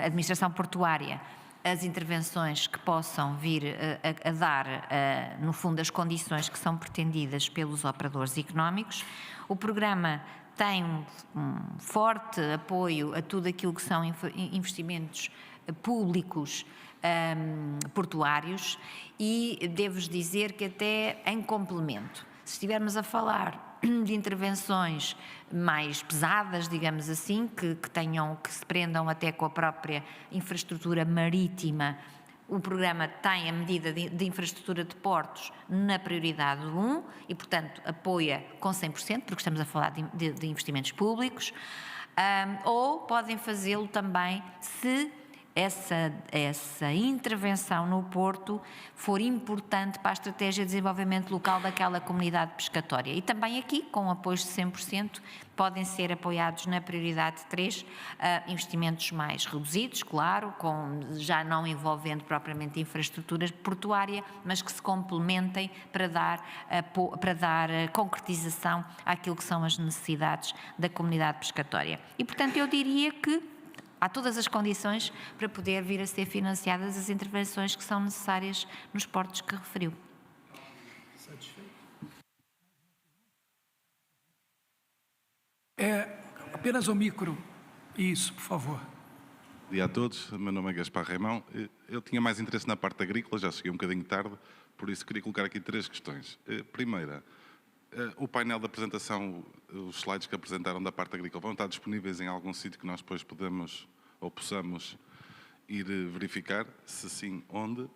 administração portuária, as intervenções que possam vir a dar, no fundo, as condições que são pretendidas pelos operadores económicos. O programa tem um forte apoio a tudo aquilo que são investimentos públicos portuários e devo-vos dizer que até em complemento, se estivermos a falar de intervenções mais pesadas, digamos assim, que se prendam até com a própria infraestrutura marítima, o programa tem a medida de infraestrutura de portos na prioridade 1 e, portanto, apoia com 100%, porque estamos a falar de investimentos públicos, ou podem fazê-lo também se essa intervenção no Porto for importante para a estratégia de desenvolvimento local daquela comunidade pescatória. E também aqui, com apoios de 100%, podem ser apoiados na prioridade 3 investimentos mais reduzidos, claro, já não envolvendo propriamente infraestrutura portuária, mas que se complementem para dar concretização àquilo que são as necessidades da comunidade pescatória. E, portanto, eu diria que há todas as condições para poder vir a ser financiadas as intervenções que são necessárias nos portos que referiu. Satisfeito? Apenas o micro. Isso, por favor. Bom dia a todos. Meu nome é Gaspar Raimão. Eu tinha mais interesse na parte agrícola, já cheguei um bocadinho tarde, por isso queria colocar aqui 3 questões. Primeira, O painel de apresentação, os slides que apresentaram da parte agrícola vão estar disponíveis em algum sítio que nós depois podemos ou possamos ir verificar, se sim, onde.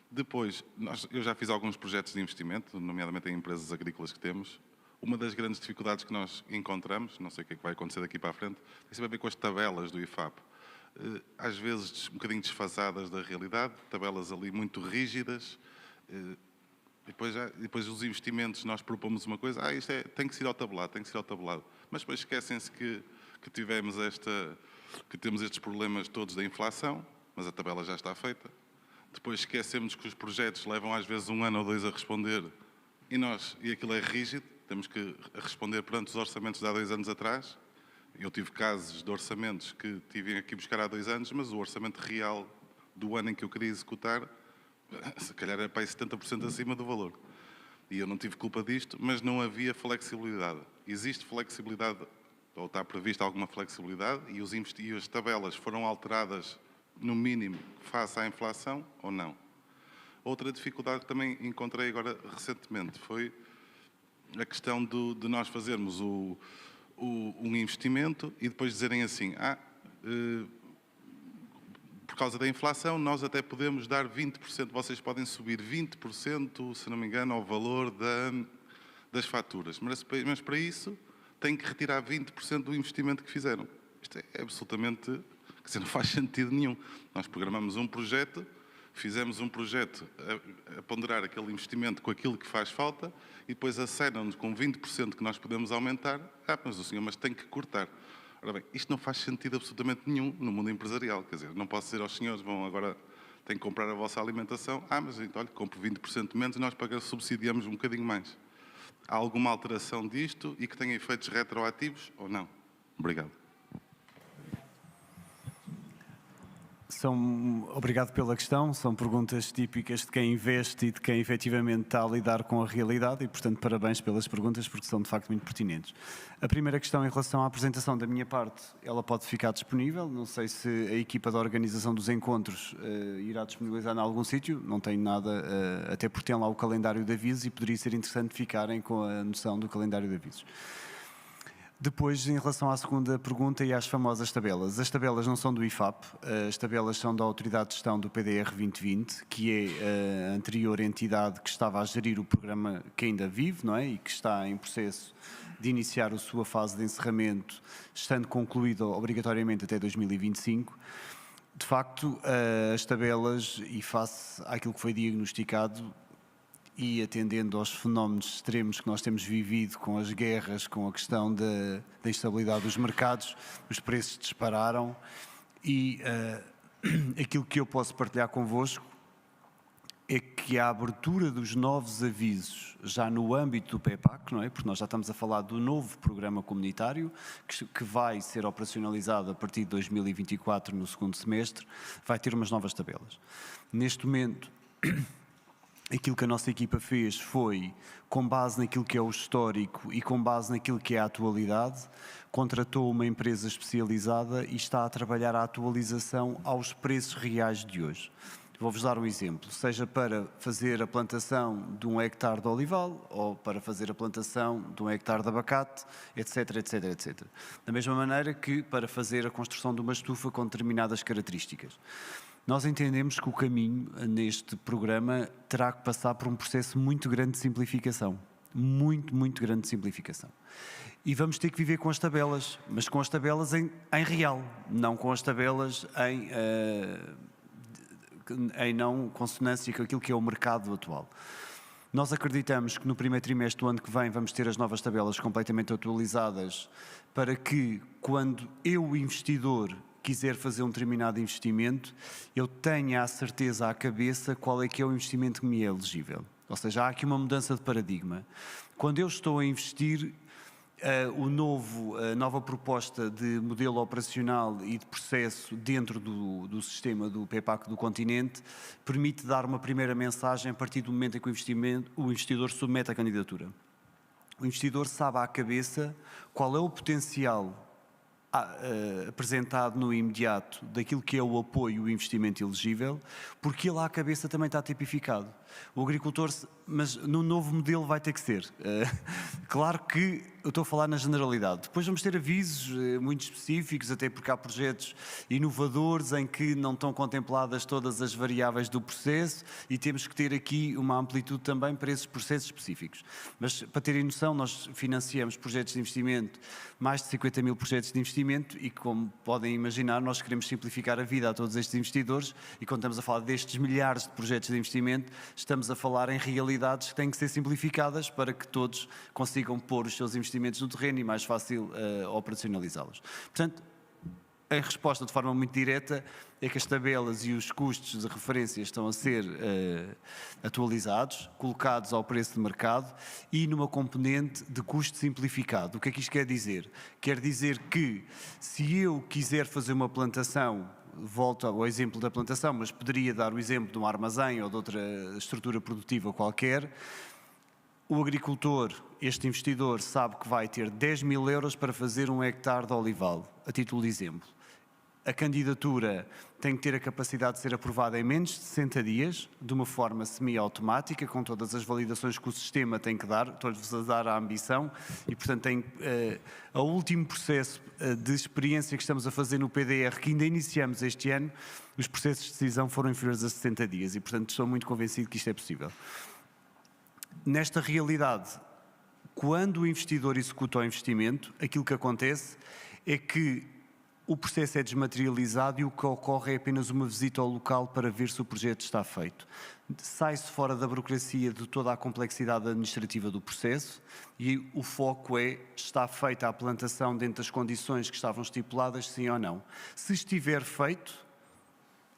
Depois, eu já fiz alguns projetos de investimento, nomeadamente em empresas agrícolas que temos. Uma das grandes dificuldades que nós encontramos, não sei o que é que vai acontecer daqui para a frente, tem sempre a ver com as tabelas do IFAP. Às vezes um bocadinho desfasadas da realidade, tabelas ali muito rígidas. E depois os investimentos, nós propomos uma coisa, isto tem que ser ao tabelado, tem que ser ao tabelado. Mas depois esquecem-se que temos estes problemas todos da inflação, mas a tabela já está feita. Depois esquecemos que os projetos levam às vezes 1 ano ou 2 a responder e aquilo é rígido, temos que responder perante os orçamentos de há 2 anos atrás. Eu tive casos de orçamentos que tive aqui buscar há 2 anos, mas o orçamento real do ano em que eu queria executar, se calhar era para aí 70% acima do valor. E eu não tive culpa disto, mas não havia flexibilidade. Existe flexibilidade, ou está prevista alguma flexibilidade, e as tabelas foram alteradas, no mínimo, face à inflação, ou não. Outra dificuldade que também encontrei agora recentemente foi a questão de nós fazermos um investimento e depois dizerem assim, por causa da inflação, nós até podemos dar 20%, vocês podem subir 20%, se não me engano, ao valor das faturas. Mas para isso, têm que retirar 20% do investimento que fizeram. Isto é absolutamente, quer dizer, não faz sentido nenhum. Nós programamos um projeto, fizemos um projeto a ponderar aquele investimento com aquilo que faz falta e depois acenam-nos com 20% que nós podemos aumentar. Mas o senhor tem que cortar. Ora bem, isto não faz sentido absolutamente nenhum no mundo empresarial. Quer dizer, não posso dizer aos senhores, agora têm que comprar a vossa alimentação. Mas então, olha, compro 20% menos e nós subsidiamos um bocadinho mais. Há alguma alteração disto e que tenha efeitos retroativos ou não? Obrigado. Obrigado pela questão. São perguntas típicas de quem investe e de quem efetivamente está a lidar com a realidade e, portanto, parabéns pelas perguntas porque são de facto muito pertinentes. A primeira questão em relação à apresentação da minha parte, ela pode ficar disponível. Não sei se a equipa da organização dos encontros irá disponibilizar em algum sítio. Não tenho nada, até porque tem lá o calendário de avisos e poderia ser interessante ficarem com a noção do calendário de avisos. Depois, em relação à segunda pergunta e às famosas tabelas. As tabelas não são do IFAP, as tabelas são da Autoridade de Gestão do PDR 2020, que é a anterior entidade que estava a gerir o programa que ainda vive, não é? E que está em processo de iniciar a sua fase de encerramento, estando concluída obrigatoriamente até 2025. De facto, as tabelas, e face àquilo que foi diagnosticado, e atendendo aos fenómenos extremos que nós temos vivido com as guerras, com a questão da instabilidade dos mercados, os preços dispararam e aquilo que eu posso partilhar convosco é que a abertura dos novos avisos já no âmbito do PEPAC, não é? Porque nós já estamos a falar do novo programa comunitário que vai ser operacionalizado a partir de 2024 no segundo semestre, vai ter umas novas tabelas. Neste momento, aquilo que a nossa equipa fez foi, com base naquilo que é o histórico e com base naquilo que é a atualidade, contratou uma empresa especializada e está a trabalhar a atualização aos preços reais de hoje. Vou-vos dar um exemplo, seja para fazer a plantação de 1 hectare de olival ou para fazer a plantação de 1 hectare de abacate, etc, etc, etc. Da mesma maneira que para fazer a construção de uma estufa com determinadas características. Nós entendemos que o caminho neste programa terá que passar por um processo muito grande de simplificação. Muito grande de simplificação. E vamos ter que viver com as tabelas, mas com as tabelas em real, não com as tabelas em não consonância com aquilo que é o mercado atual. Nós acreditamos que no primeiro trimestre do ano que vem vamos ter as novas tabelas completamente atualizadas para que, quando eu, investidor, quiser fazer um determinado investimento, eu tenha a certeza à cabeça qual é que é o investimento que me é elegível. Ou seja, há aqui uma mudança de paradigma. Quando eu estou a investir, a nova proposta de modelo operacional e de processo dentro do sistema do PEPAC do continente permite dar uma primeira mensagem a partir do momento em que o investidor submete a candidatura. O investidor sabe à cabeça qual é o potencial apresentado no imediato daquilo que é o apoio e o investimento elegível, porque ele à cabeça também está tipificado. O agricultor, mas no novo modelo vai ter que ser. Claro que eu estou a falar na generalidade. Depois vamos ter avisos muito específicos, até porque há projetos inovadores em que não estão contempladas todas as variáveis do processo e temos que ter aqui uma amplitude também para esses processos específicos. Mas para terem noção, nós financiamos projetos de investimento, mais de 50 mil projetos de investimento e, como podem imaginar, nós queremos simplificar a vida a todos estes investidores e quando estamos a falar destes milhares de projetos de investimento, estamos a falar em realidades que têm que ser simplificadas para que todos consigam pôr os seus investimentos no terreno e mais fácil operacionalizá-los. Portanto, a resposta de forma muito direta é que as tabelas e os custos de referência estão a ser atualizados, colocados ao preço de mercado e numa componente de custo simplificado. O que é que isto quer dizer? Quer dizer que se eu quiser fazer uma plantação, volto ao exemplo da plantação, mas poderia dar o exemplo de um armazém ou de outra estrutura produtiva qualquer, o agricultor, este investidor, sabe que vai ter 10 mil euros para fazer 1 hectare de olival, a título de exemplo. A candidatura tem que ter a capacidade de ser aprovada em menos de 60 dias, de uma forma semi-automática, com todas as validações que o sistema tem que dar, estou-vos a dar a ambição, e portanto tem o último processo de experiência que estamos a fazer no PDR, que ainda iniciamos este ano, os processos de decisão foram inferiores a 60 dias, e portanto estou muito convencido que isto é possível. Nesta realidade, quando o investidor executa o investimento, aquilo que acontece é que o processo é desmaterializado e o que ocorre é apenas uma visita ao local para ver se o projeto está feito. Sai-se fora da burocracia de toda a complexidade administrativa do processo e o foco é, está feita a plantação dentro das condições que estavam estipuladas, sim ou não. Se estiver feito,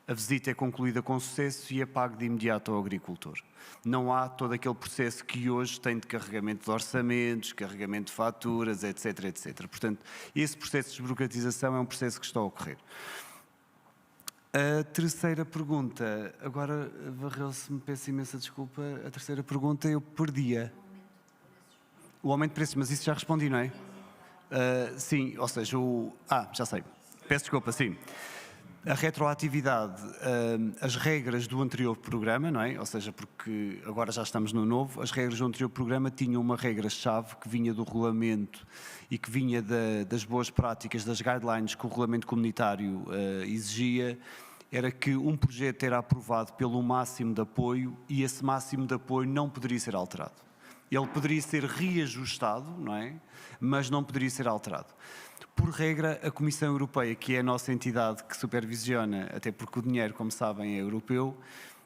a visita é concluída com sucesso e é pago de imediato ao agricultor. Não há todo aquele processo que hoje tem de carregamento de orçamentos, carregamento de faturas, etc, etc. Portanto, esse processo de desburocratização é um processo que está a ocorrer. A terceira pergunta, agora varreu-se, me peço imensa desculpa, a terceira pergunta eu perdia. O aumento de preços, mas isso já respondi, não é? Sim, ou seja, já sei, peço desculpa, sim. A retroatividade, as regras do anterior programa, não é? Ou seja, porque agora já estamos no novo, as regras do anterior programa tinham uma regra-chave que vinha do regulamento e que vinha das boas práticas, das guidelines que o regulamento comunitário exigia, era que um projeto era aprovado pelo máximo de apoio e esse máximo de apoio não poderia ser alterado. Ele poderia ser reajustado, não é? Mas não poderia ser alterado. Por regra, a Comissão Europeia, que é a nossa entidade que supervisiona, até porque o dinheiro, como sabem, é europeu,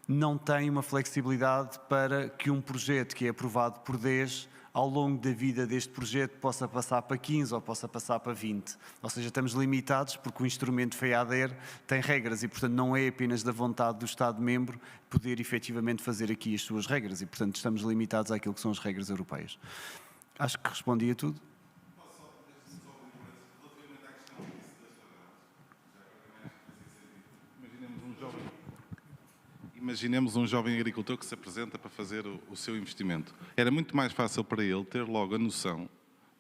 não tem uma flexibilidade para que um projeto que é aprovado por 10, ao longo da vida deste projeto, possa passar para 15 ou possa passar para 20. Ou seja, estamos limitados porque o instrumento FEADER tem regras e, portanto, não é apenas da vontade do Estado-membro poder efetivamente fazer aqui as suas regras e, portanto, estamos limitados àquilo que são as regras europeias. Acho que respondi a tudo. Imaginemos um jovem agricultor que se apresenta para fazer o seu investimento. Era muito mais fácil para ele ter logo a noção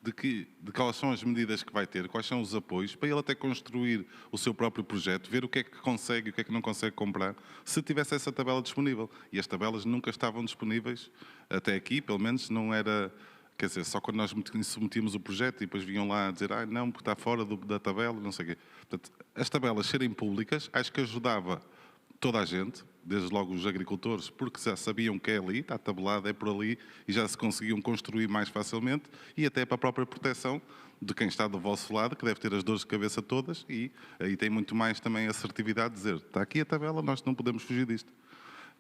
de quais são as medidas que vai ter, quais são os apoios, para ele até construir o seu próprio projeto, ver o que é que consegue e o que é que não consegue comprar, se tivesse essa tabela disponível. E as tabelas nunca estavam disponíveis, até aqui, pelo menos não era... Quer dizer, só quando nós submetíamos o projeto e depois vinham lá a dizer não, porque está fora da tabela, não sei o quê. Portanto, as tabelas serem públicas, acho que ajudava toda a gente, desde logo os agricultores, porque já sabiam que é ali, está tabelado, é por ali, e já se conseguiam construir mais facilmente, e até para a própria proteção de quem está do vosso lado, que deve ter as dores de cabeça todas, e aí tem muito mais também assertividade de dizer, está aqui a tabela, nós não podemos fugir disto.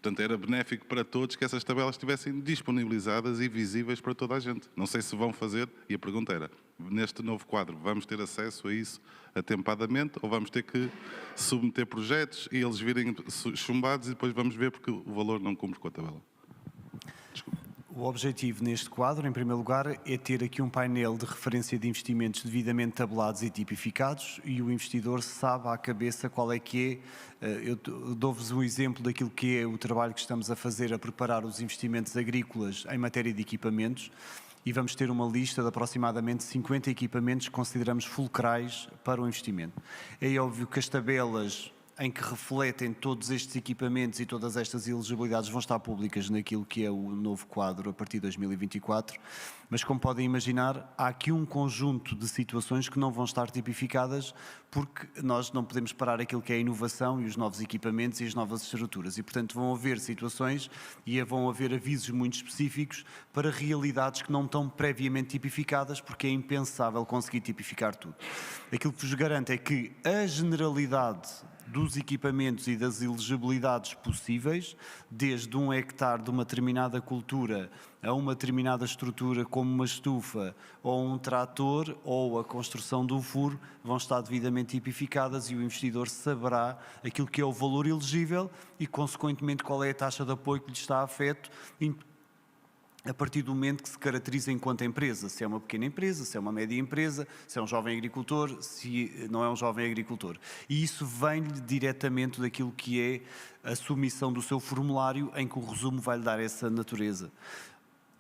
Portanto, era benéfico para todos que essas tabelas estivessem disponibilizadas e visíveis para toda a gente. Não sei se vão fazer, e a pergunta era, neste novo quadro, vamos ter acesso a isso atempadamente ou vamos ter que submeter projetos e eles virem chumbados e depois vamos ver porque o valor não cumpre com a tabela? Desculpa. O objetivo neste quadro, em primeiro lugar, é ter aqui um painel de referência de investimentos devidamente tabelados e tipificados e o investidor sabe à cabeça qual é que é. Eu dou-vos um exemplo daquilo que é o trabalho que estamos a fazer a preparar os investimentos agrícolas em matéria de equipamentos. e vamos ter uma lista de aproximadamente 50 equipamentos que consideramos fulcrais para o investimento. É óbvio que as tabelas em que refletem todos estes equipamentos e todas estas elegibilidades vão estar públicas naquilo que é o novo quadro a partir de 2024, mas como podem imaginar, há aqui um conjunto de situações que não vão estar tipificadas porque nós não podemos parar aquilo que é a inovação e os novos equipamentos e as novas estruturas e, portanto, vão haver situações e vão haver avisos muito específicos para realidades que não estão previamente tipificadas porque é impensável conseguir tipificar tudo. Aquilo que vos garanto é que a generalidade dos equipamentos e das elegibilidades possíveis, desde 1 hectare de uma determinada cultura a uma determinada estrutura como uma estufa ou um trator ou a construção de um furo, vão estar devidamente tipificadas e o investidor saberá aquilo que é o valor elegível e, consequentemente, qual é a taxa de apoio que lhe está afeto a partir do momento que se caracteriza enquanto empresa, se é uma pequena empresa, se é uma média empresa, se é um jovem agricultor, se não é um jovem agricultor. E isso vem-lhe diretamente daquilo que é a submissão do seu formulário, em que o resumo vai-lhe dar essa natureza.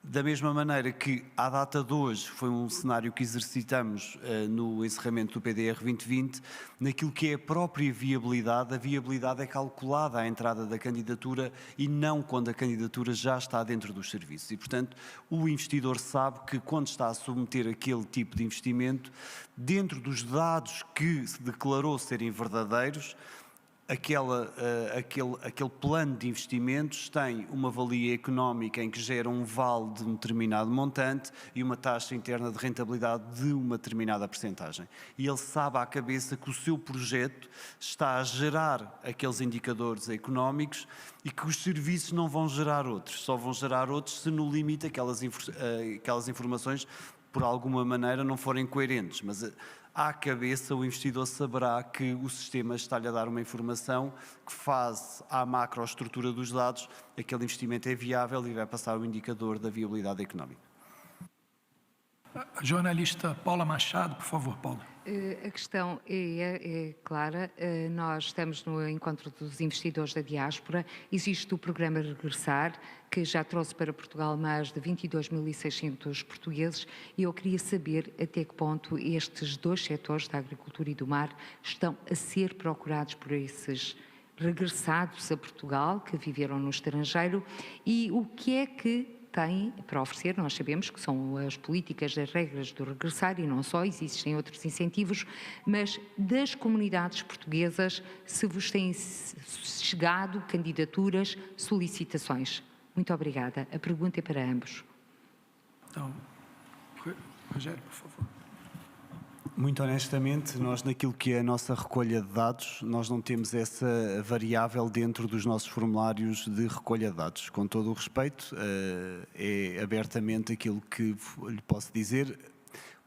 Da mesma maneira que, à data de hoje, foi um cenário que exercitamos no encerramento do PDR 2020, naquilo que é a própria viabilidade, a viabilidade é calculada à entrada da candidatura e não quando a candidatura já está dentro dos serviços. E, portanto, o investidor sabe que quando está a submeter aquele tipo de investimento, dentro dos dados que se declarou serem verdadeiros, aquele plano de investimentos tem uma valia económica em que gera um vale de um determinado montante e uma taxa interna de rentabilidade de uma determinada percentagem. E ele sabe à cabeça que o seu projeto está a gerar aqueles indicadores económicos e que os serviços não vão gerar outros, só vão gerar outros se no limite aquelas informações por alguma maneira não forem coerentes, mas à cabeça o investidor saberá que o sistema está-lhe a dar uma informação que face à macroestrutura dos dados, aquele investimento é viável e vai passar o indicador da viabilidade económica. A jornalista Paula Machado, por favor, Paula. A questão é clara. Nós estamos no encontro dos investidores da diáspora. Existe o programa Regressar, que já trouxe para Portugal mais de 22.600 portugueses, e eu queria saber até que ponto estes dois setores, da agricultura e do mar, estão a ser procurados por esses regressados a Portugal, que viveram no estrangeiro, e o que é que têm para oferecer. Nós sabemos que são as políticas, as regras do regressar e não só, existem outros incentivos, mas das comunidades portuguesas, se vos têm chegado candidaturas, solicitações. Muito obrigada. A pergunta é para ambos. Então, Rogério, por favor. Muito honestamente, nós naquilo que é a nossa recolha de dados, nós não temos essa variável dentro dos nossos formulários de recolha de dados. Com todo o respeito, é abertamente aquilo que lhe posso dizer.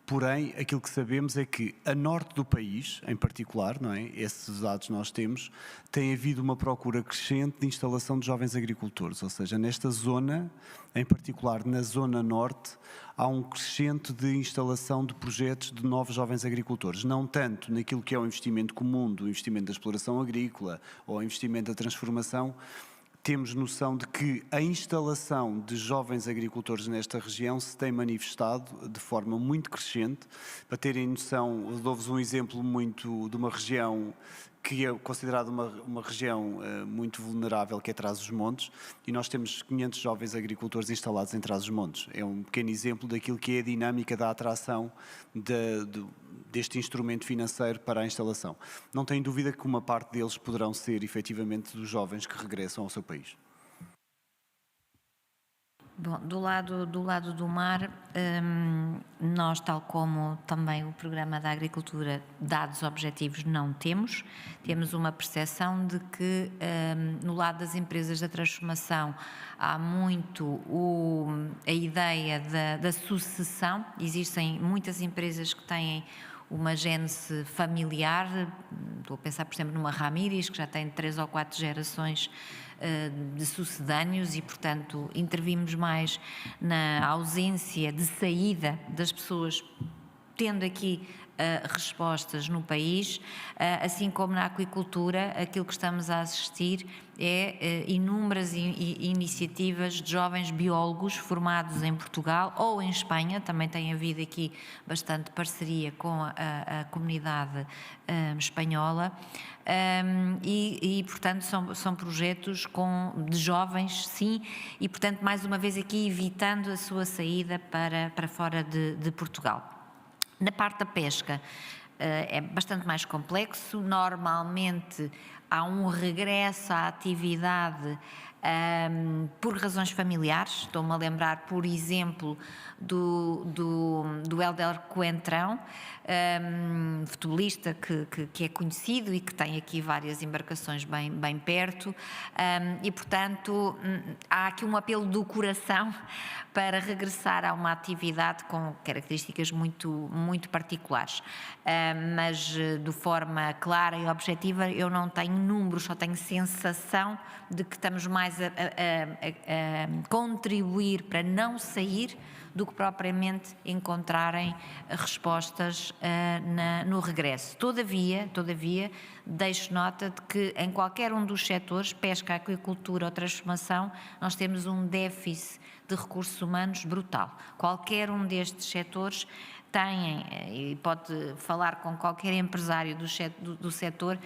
Porém, aquilo que sabemos é que a norte do país, em particular, não é? Esses dados nós temos, tem havido uma procura crescente de instalação de jovens agricultores, ou seja, nesta zona, em particular na zona norte, há um crescente de instalação de projetos de novos jovens agricultores, não tanto naquilo que é o investimento comum, do investimento da exploração agrícola ou o investimento da transformação. Temos noção de que a instalação de jovens agricultores nesta região se tem manifestado de forma muito crescente. Para terem noção, dou-vos um exemplo muito de uma região que é considerada uma região muito vulnerável, que é Trás-os-Montes, e nós temos 500 jovens agricultores instalados em Trás-os-Montes. É um pequeno exemplo daquilo que é a dinâmica da atração deste instrumento financeiro para a instalação. Não tenho dúvida que uma parte deles poderão ser, efetivamente, dos jovens que regressam ao seu país. Bom, do lado do mar, nós, tal como também o Programa da Agricultura, dados objetivos não temos. Temos uma percepção de que, no lado das empresas da transformação, há muito a ideia da sucessão. Existem muitas empresas que têm uma gênese familiar. Estou a pensar, por exemplo, numa Ramírez, que já tem 3 ou 4 gerações de sucedâneos e, portanto, intervimos mais na ausência de saída das pessoas, tendo aqui respostas no país, assim como na aquicultura, aquilo que estamos a assistir é inúmeras iniciativas de jovens biólogos formados em Portugal ou em Espanha. Também tem havido aqui bastante parceria com a comunidade espanhola, e portanto são projetos de jovens, sim, e portanto mais uma vez aqui evitando a sua saída para fora de Portugal. Na parte da pesca é bastante mais complexo. Normalmente há um regresso à atividade por razões familiares. Estou-me a lembrar, por exemplo, do Hélder Coentrão, futebolista que é conhecido e que tem aqui várias embarcações bem perto, e portanto há aqui um apelo do coração para regressar a uma atividade com características muito particulares, mas de forma clara e objetiva eu não tenho números, só tenho sensação de que estamos mais a contribuir para não sair do que propriamente encontrarem respostas no regresso. Todavia, deixo nota de que em qualquer um dos setores, pesca, aquicultura ou transformação, nós temos um déficit de recursos humanos brutal. Qualquer um destes setores têm, e pode falar com qualquer empresário do setor,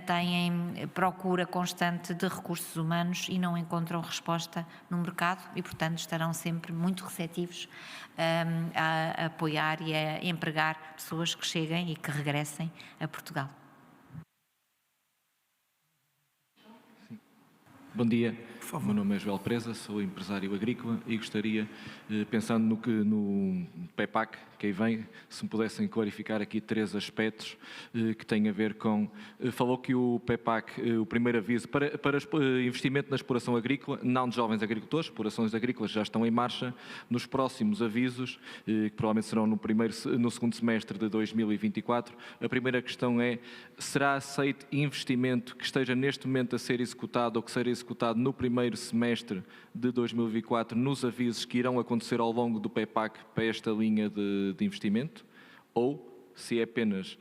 têm procura constante de recursos humanos e não encontram resposta no mercado e, portanto, estarão sempre muito receptivos a apoiar e a empregar pessoas que cheguem e que regressem a Portugal. Bom dia, o meu nome é Joel Presa, sou empresário agrícola e gostaria, pensando no PEPAC que aí vem, se me pudessem clarificar aqui 3 aspectos que têm a ver com... Falou que o PEPAC, o primeiro aviso para investimento na exploração agrícola, não de jovens agricultores, explorações agrícolas já estão em marcha. Nos próximos avisos, que provavelmente serão no segundo semestre de 2024, a primeira questão é: será aceito investimento que esteja neste momento a ser executado ou que será executado no primeiro semestre de 2024 nos avisos que irão acontecer ao longo do PEPAC para esta linha de investimento, ou se é apenas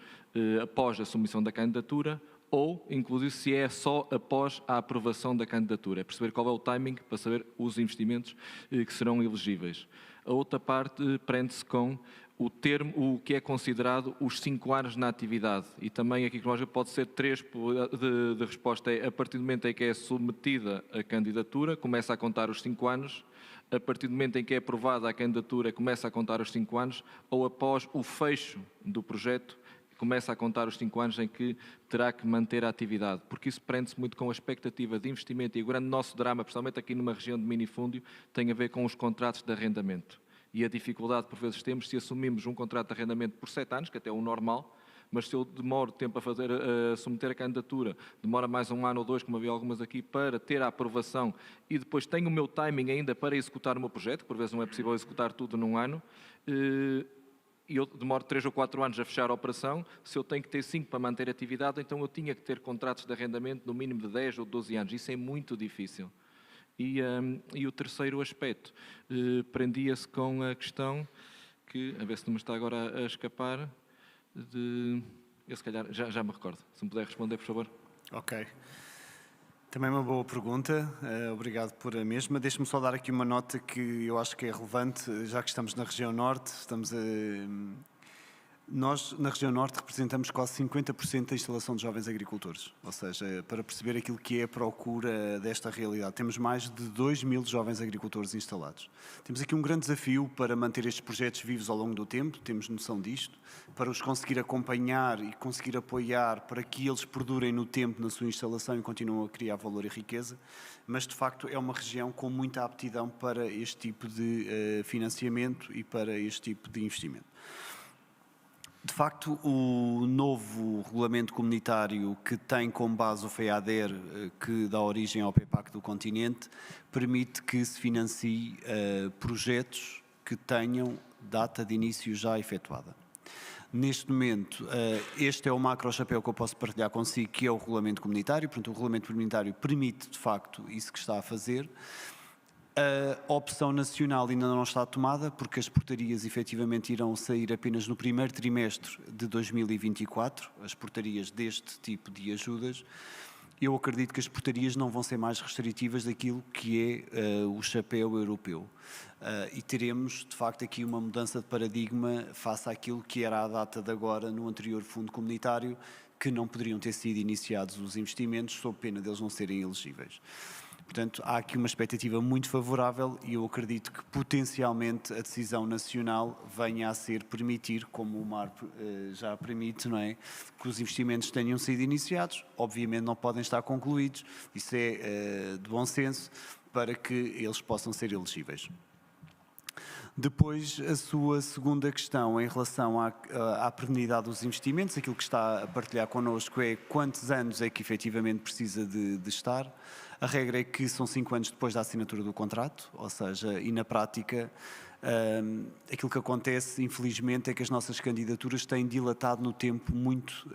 após a submissão da candidatura, ou inclusive se é só após a aprovação da candidatura. É perceber qual é o timing para saber os investimentos que serão elegíveis. A outra parte prende-se com o que é considerado os 5 anos na atividade, e também aqui que pode ser 3 de resposta. É a partir do momento em que é submetida a candidatura, começa a contar os 5 anos, a partir do momento em que é aprovada a candidatura, começa a contar os 5 anos, ou após o fecho do projeto, começa a contar os 5 anos em que terá que manter a atividade, porque isso prende-se muito com a expectativa de investimento, e o grande nosso drama, principalmente aqui numa região de minifúndio, tem a ver com os contratos de arrendamento. E a dificuldade, por vezes, temos se assumimos um contrato de arrendamento por 7 anos, que até é o normal, mas se eu demoro tempo a submeter a candidatura, demora mais 1 ano ou 2, como havia algumas aqui, para ter a aprovação, e depois tenho o meu timing ainda para executar o meu projeto, por vezes não é possível executar tudo num ano, e eu demoro 3 ou 4 anos a fechar a operação. Se eu tenho que ter 5 para manter a atividade, então eu tinha que ter contratos de arrendamento no mínimo de 10 ou 12 anos. Isso é muito difícil. E o terceiro aspecto prendia-se com a questão que, a ver se não me está agora a escapar, eu se calhar já me recordo. Se me puder responder, por favor. Ok. Também uma boa pergunta, obrigado por a mesma. Deixe-me só dar aqui uma nota que eu acho que é relevante, já que estamos na região norte, nós na região norte representamos quase 50% da instalação de jovens agricultores, ou seja, para perceber aquilo que é a procura desta realidade. Temos mais de 2.000 jovens agricultores instalados. Temos aqui um grande desafio para manter estes projetos vivos ao longo do tempo, temos noção disto, para os conseguir acompanhar e conseguir apoiar para que eles perdurem no tempo na sua instalação e continuem a criar valor e riqueza, mas de facto é uma região com muita aptidão para este tipo de financiamento e para este tipo de investimento. De facto, o novo regulamento comunitário que tem como base o FEADER, que dá origem ao PEPAC do continente, permite que se financie projetos que tenham data de início já efetuada. Neste momento, este é o macro-chapéu que eu posso partilhar consigo, que é o regulamento comunitário. Portanto, o regulamento comunitário permite, de facto, isso que está a fazer. A opção nacional ainda não está tomada, porque as portarias efetivamente irão sair apenas no primeiro trimestre de 2024, as portarias deste tipo de ajudas. Eu acredito que as portarias não vão ser mais restritivas daquilo que é o chapéu europeu. E teremos, de facto, aqui uma mudança de paradigma face àquilo que era a data de agora no anterior fundo comunitário, que não poderiam ter sido iniciados os investimentos sob pena deles não serem elegíveis. Portanto, há aqui uma expectativa muito favorável e eu acredito que potencialmente a decisão nacional venha a ser permitir, como o MAR já permite, não é? Que os investimentos tenham sido iniciados, obviamente não podem estar concluídos, isso é de bom senso, para que eles possam ser elegíveis. Depois, a sua segunda questão em relação à perenidade dos investimentos, aquilo que está a partilhar connosco é quantos anos é que efetivamente precisa de estar. A regra é que são 5 anos depois da assinatura do contrato, ou seja, e na prática aquilo que acontece, infelizmente, é que as nossas candidaturas têm dilatado no tempo muito.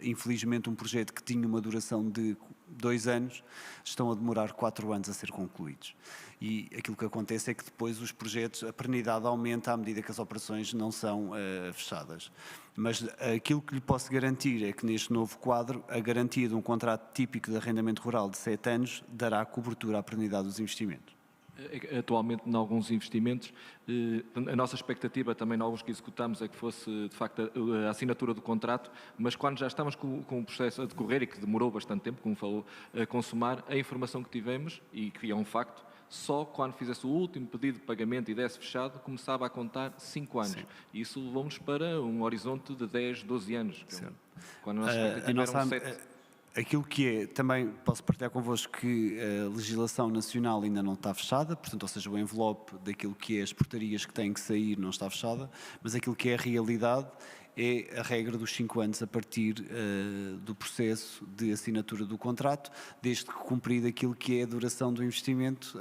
Infelizmente, um projeto que tinha uma duração de 2 anos, estão a demorar 4 anos a ser concluídos. E aquilo que acontece é que depois os projetos, a perenidade aumenta à medida que as operações não são fechadas. Mas aquilo que lhe posso garantir é que neste novo quadro, a garantia de um contrato típico de arrendamento rural de 7 anos dará cobertura à perenidade dos investimentos. Atualmente, em alguns investimentos, a nossa expectativa também, em alguns que executamos, é que fosse, de facto, a assinatura do contrato, mas quando já estamos com o processo a decorrer, e que demorou bastante tempo, como falou, a consumar, a informação que tivemos, e que é um facto, só quando fizesse o último pedido de pagamento e desse fechado, começava a contar 5 anos. Sim. E isso levou-nos para um horizonte de 10, 12 anos. Quando a nossa expectativa eram 7... Aquilo que é, também posso partilhar convosco que a legislação nacional ainda não está fechada, portanto, ou seja, o envelope daquilo que é as portarias que têm que sair não está fechada, mas aquilo que é a realidade é a regra dos 5 anos a partir do processo de assinatura do contrato, desde que cumprido aquilo que é a duração do investimento,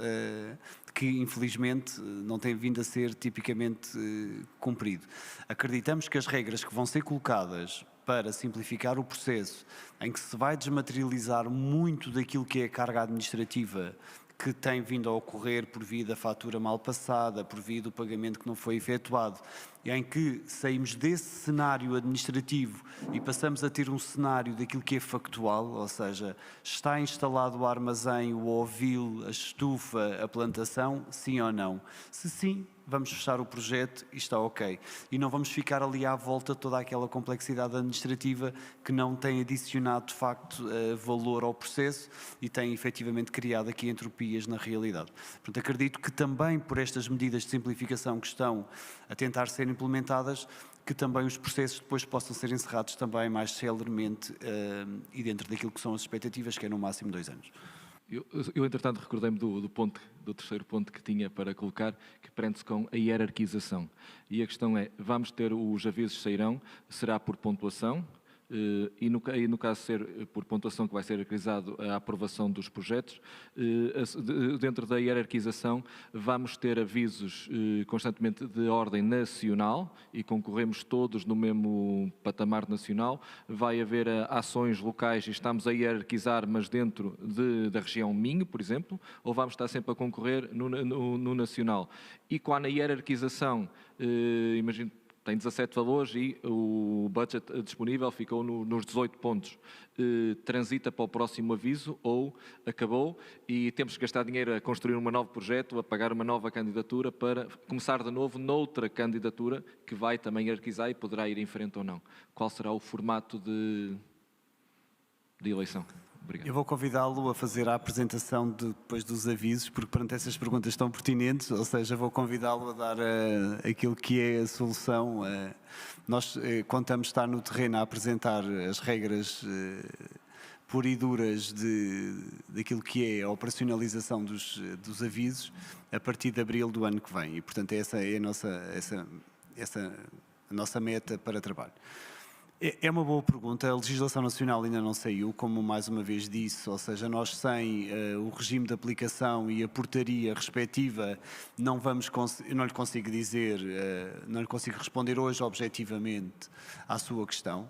que infelizmente não tem vindo a ser tipicamente cumprido. Acreditamos que as regras que vão ser colocadas para simplificar o processo, em que se vai desmaterializar muito daquilo que é a carga administrativa que tem vindo a ocorrer por via da fatura mal passada, por via do pagamento que não foi efetuado, e em que saímos desse cenário administrativo e passamos a ter um cenário daquilo que é factual, ou seja, está instalado o armazém, o ovil, a estufa, a plantação, sim ou não? Se sim, vamos fechar o projeto e está ok. E não vamos ficar ali à volta toda aquela complexidade administrativa que não tem adicionado, de facto, valor ao processo e tem efetivamente criado aqui entropias na realidade. Portanto, acredito que também por estas medidas de simplificação que estão a tentar ser implementadas, que também os processos depois possam ser encerrados também mais celeremente e dentro daquilo que são as expectativas, que é no máximo 2 anos. Eu entretanto, recordei-me do terceiro ponto que tinha para colocar, que prende-se com a hierarquização. E a questão é, vamos ter os avisos sairão, será por pontuação, e no caso de ser por pontuação que vai ser hierarquizado a aprovação dos projetos, dentro da hierarquização vamos ter avisos constantemente de ordem nacional e concorremos todos no mesmo patamar nacional, vai haver ações locais e estamos a hierarquizar, mas dentro da região Minho, por exemplo, ou vamos estar sempre a concorrer no nacional. E quando a hierarquização, imagino, tem 17 valores e o budget disponível ficou nos 18 pontos. Transita para o próximo aviso ou acabou e temos que gastar dinheiro a construir um novo projeto, a pagar uma nova candidatura para começar de novo noutra candidatura que vai também hierarquizar e poderá ir em frente ou não. Qual será o formato de eleição? Obrigado. Eu vou convidá-lo a fazer a apresentação depois dos avisos, porque perante essas perguntas tão pertinentes, ou seja, vou convidá-lo a dar aquilo que é a solução. Nós contamos estar no terreno a apresentar as regras puras e duras daquilo que é a operacionalização dos avisos a partir de abril do ano que vem. E, portanto, essa é a nossa meta para trabalho. É uma boa pergunta. A legislação nacional ainda não saiu, como mais uma vez disse, ou seja, nós sem o regime de aplicação e a portaria respectiva não lhe consigo dizer, não lhe consigo responder hoje objetivamente à sua questão.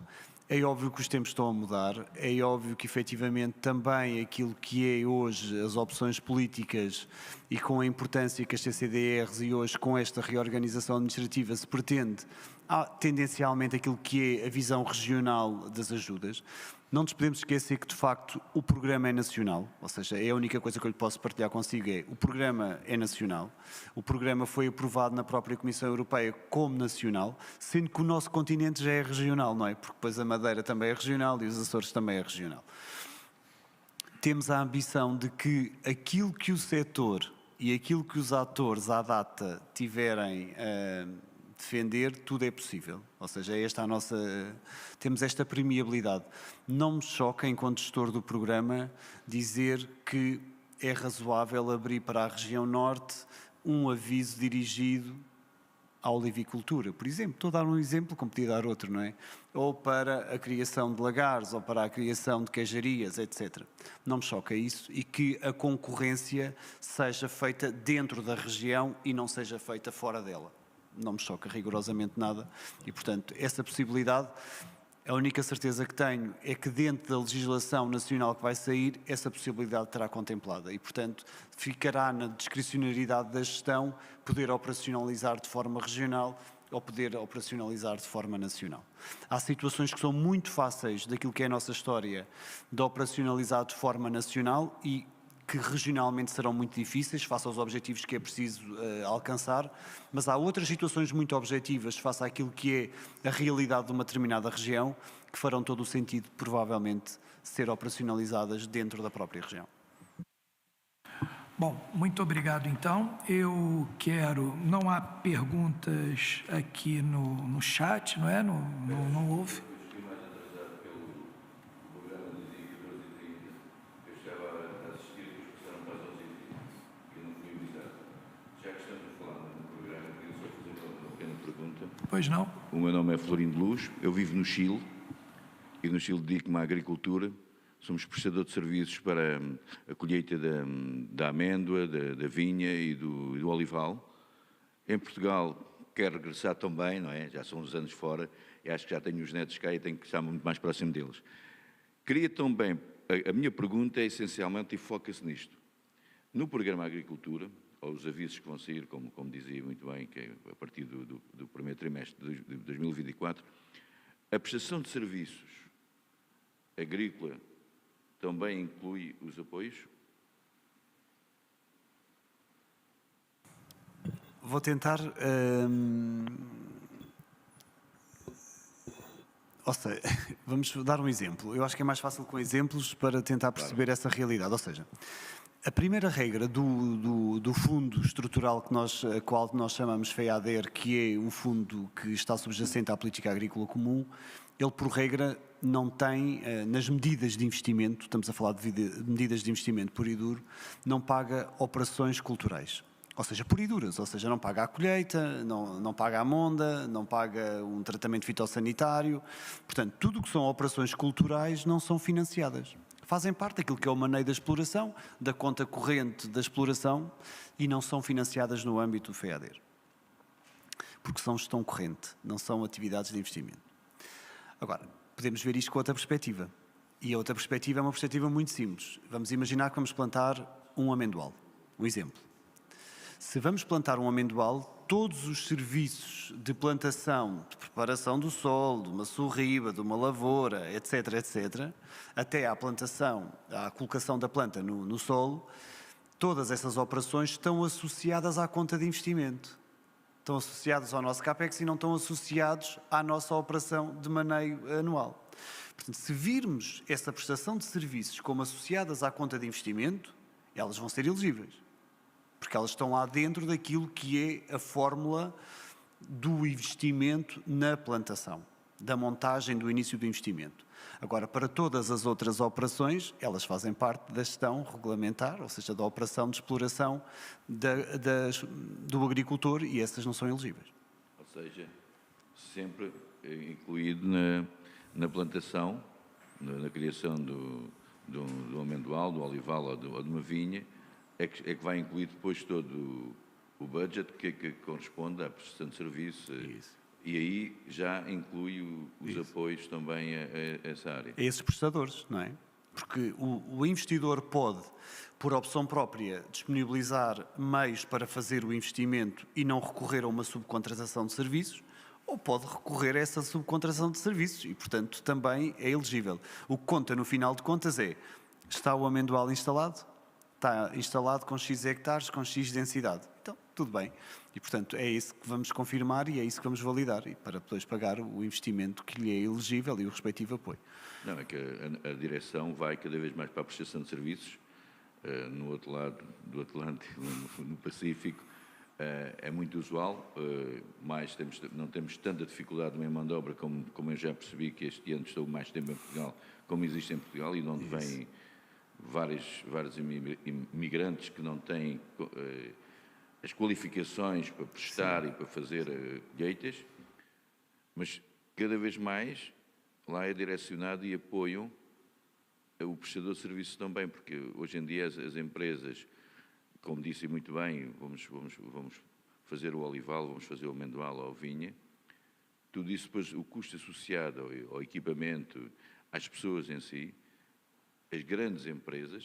É óbvio que os tempos estão a mudar, é óbvio que efetivamente também aquilo que é hoje as opções políticas e com a importância que as CCDRs e hoje com esta reorganização administrativa se pretende, há tendencialmente aquilo que é a visão regional das ajudas. Não nos podemos esquecer que de facto o programa é nacional, ou seja, é a única coisa que eu lhe posso partilhar consigo é o programa é nacional, o programa foi aprovado na própria Comissão Europeia como nacional, sendo que o nosso continente já é regional, não é? Porque depois a Madeira também é regional e os Açores também é regional. Temos a ambição de que aquilo que o setor e aquilo que os atores à data tiverem defender, tudo é possível. Ou seja, temos esta permeabilidade. Não me choca, enquanto gestor do programa, dizer que é razoável abrir para a região norte um aviso dirigido à olivicultura, por exemplo. Estou a dar um exemplo, como podia dar outro, não é? Ou para a criação de lagares, ou para a criação de queijarias, etc. Não me choca isso e que a concorrência seja feita dentro da região e não seja feita fora dela. Não me choca rigorosamente nada e, portanto, essa possibilidade, a única certeza que tenho é que dentro da legislação nacional que vai sair, essa possibilidade estará contemplada e, portanto, ficará na discricionariedade da gestão poder operacionalizar de forma regional ou poder operacionalizar de forma nacional. Há situações que são muito fáceis daquilo que é a nossa história de operacionalizar de forma nacional e que regionalmente serão muito difíceis face aos objetivos que é preciso alcançar, mas há outras situações muito objetivas face àquilo que é a realidade de uma determinada região que farão todo o sentido, provavelmente, ser operacionalizadas dentro da própria região. Bom, muito obrigado então. Não há perguntas aqui no chat, não é? Não houve. Pois não. O meu nome é Florindo de Luz, eu vivo no Chile e no Chile dedico-me à agricultura. Somos prestador de serviços para a colheita da amêndoa, da vinha e do olival. Em Portugal quero regressar também, não é? Já são uns anos fora e acho que já tenho os netos cá e tenho que estar muito mais próximo deles. Queria também, a minha pergunta é essencialmente e foca-se nisto. No programa Agricultura, os avisos que vão sair, como dizia muito bem, que é a partir do primeiro trimestre de 2024, a prestação de serviços agrícola também inclui os apoios? Vou tentar... Ou seja, vamos dar um exemplo. Eu acho que é mais fácil com exemplos para tentar perceber essa realidade. Ou seja, a primeira regra do fundo estrutural qual nós chamamos FEADER, que é um fundo que está subjacente à política agrícola comum, ele, por regra, não tem, nas medidas de investimento, estamos a falar de medidas de investimento puro e duro, não paga operações culturais. Ou seja, puro e duras, ou seja, não paga a colheita, não paga a monda, não paga um tratamento fitossanitário. Portanto, tudo o que são operações culturais não são financiadas. Fazem parte daquilo que é o maneio da exploração, da conta corrente da exploração e não são financiadas no âmbito do FEADER. Porque são gestão corrente, não são atividades de investimento. Agora, podemos ver isto com outra perspectiva. E a outra perspectiva é uma perspectiva muito simples. Vamos imaginar que vamos plantar um amendoal. Um exemplo. Se vamos plantar um amendoal, todos os serviços de plantação, de preparação do solo, de uma sorriba, de uma lavoura, etc., etc., até à plantação, à colocação da planta no solo, todas essas operações estão associadas à conta de investimento. Estão associadas ao nosso CAPEX e não estão associados à nossa operação de maneio anual. Portanto, se virmos essa prestação de serviços como associadas à conta de investimento, elas vão ser elegíveis. Porque elas estão lá dentro daquilo que é a fórmula do investimento na plantação, da montagem do início do investimento. Agora, para todas as outras operações, elas fazem parte da gestão regulamentar, ou seja, da operação de exploração do agricultor e essas não são elegíveis. Ou seja, sempre incluído na plantação, na criação do amendoal, do olival ou de uma vinha, é que vai incluir depois todo o budget que corresponde à prestação de serviço E aí já inclui os apoios também a essa área. A esses prestadores, não é? Porque o investidor pode, por opção própria, disponibilizar meios para fazer o investimento e não recorrer a uma subcontratação de serviços, ou pode recorrer a essa subcontratação de serviços e, portanto, também é elegível. O que conta, no final de contas, é: está o amendoal instalado? Está instalado com X hectares, com X densidade. Então, tudo bem. E, portanto, é isso que vamos confirmar e é isso que vamos validar, e para depois pagar o investimento que lhe é elegível e o respectivo apoio. Não, é que a direção vai cada vez mais para a prestação de serviços, no outro lado do Atlântico, no Pacífico. É muito usual, não temos tanta dificuldade em mão de obra como eu já percebi que este ano estou mais tempo em Portugal, como existe em Portugal, e de onde vêm vários imigrantes que não têm as qualificações para prestar e para fazer colheitas, mas cada vez mais lá é direcionado e apoiam o prestador de serviços também, porque hoje em dia as empresas, como disse muito bem, vamos fazer o olival, vamos fazer o amendoal ou a vinha, tudo isso depois, o custo associado ao equipamento, às pessoas em si, as grandes empresas,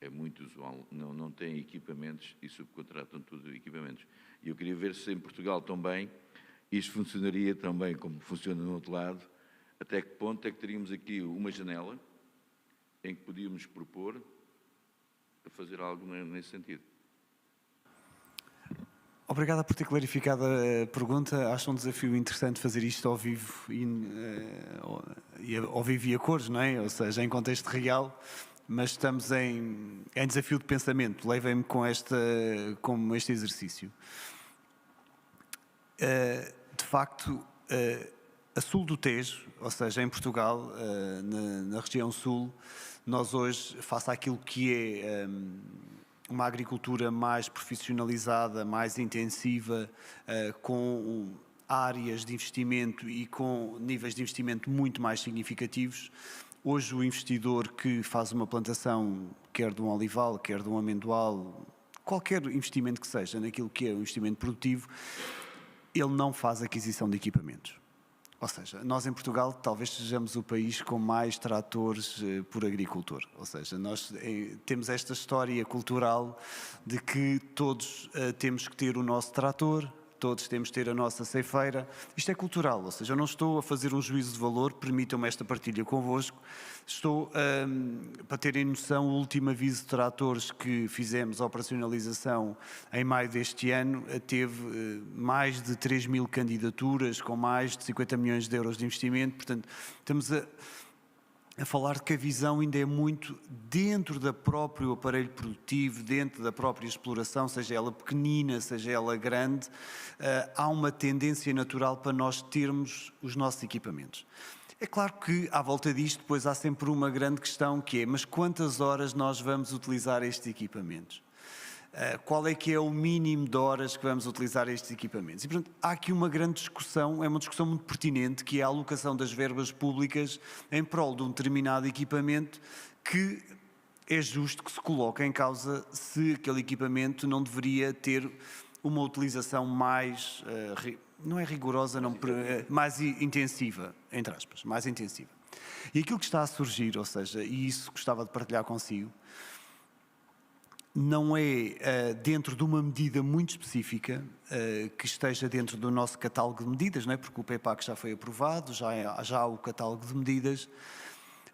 é muito usual, não têm equipamentos e subcontratam tudo equipamentos. E eu queria ver se em Portugal também isto funcionaria também como funciona no outro lado, até que ponto é que teríamos aqui uma janela em que podíamos propor a fazer algo nesse sentido. Obrigado por ter clarificado a pergunta. Acho um desafio interessante fazer isto ao vivo ao vivo e a cores, não é? Ou seja, em contexto real, mas estamos em desafio de pensamento. Levem-me com este exercício. De facto, a sul do Tejo, ou seja, em Portugal, na região sul, nós hoje, face àquilo que é uma agricultura mais profissionalizada, mais intensiva, com áreas de investimento e com níveis de investimento muito mais significativos, hoje o investidor que faz uma plantação, quer de um olival, quer de um amendoal, qualquer investimento que seja naquilo que é o investimento produtivo, ele não faz aquisição de equipamentos. Ou seja, nós em Portugal talvez sejamos o país com mais tratores por agricultor. Ou seja, nós temos esta história cultural de que todos temos que ter o nosso trator, todos temos que ter a nossa ceifeira. Isto é cultural, ou seja, eu não estou a fazer um juízo de valor, permitam-me esta partilha convosco. Estou, para terem noção, o último aviso de tratores que fizemos a operacionalização em maio deste ano teve mais de 3.000 candidaturas, com mais de 50 milhões de euros de investimento. Portanto, estamos a falar de que a visão ainda é muito dentro do próprio aparelho produtivo, dentro da própria exploração, seja ela pequenina, seja ela grande, há uma tendência natural para nós termos os nossos equipamentos. É claro que, à volta disto, depois há sempre uma grande questão que é: mas quantas horas nós vamos utilizar estes equipamentos? Qual é que é o mínimo de horas que vamos utilizar estes equipamentos? E, portanto, há aqui uma grande discussão, é uma discussão muito pertinente, que é a alocação das verbas públicas em prol de um determinado equipamento, que é justo que se coloque em causa se aquele equipamento não deveria ter uma utilização mais, não é rigorosa, não, mais intensiva, entre aspas, mais intensiva. E aquilo que está a surgir, ou seja, e isso gostava de partilhar consigo, não é dentro de uma medida muito específica que esteja dentro do nosso catálogo de medidas, não é? Porque o PEPAC já foi aprovado, já há o catálogo de medidas,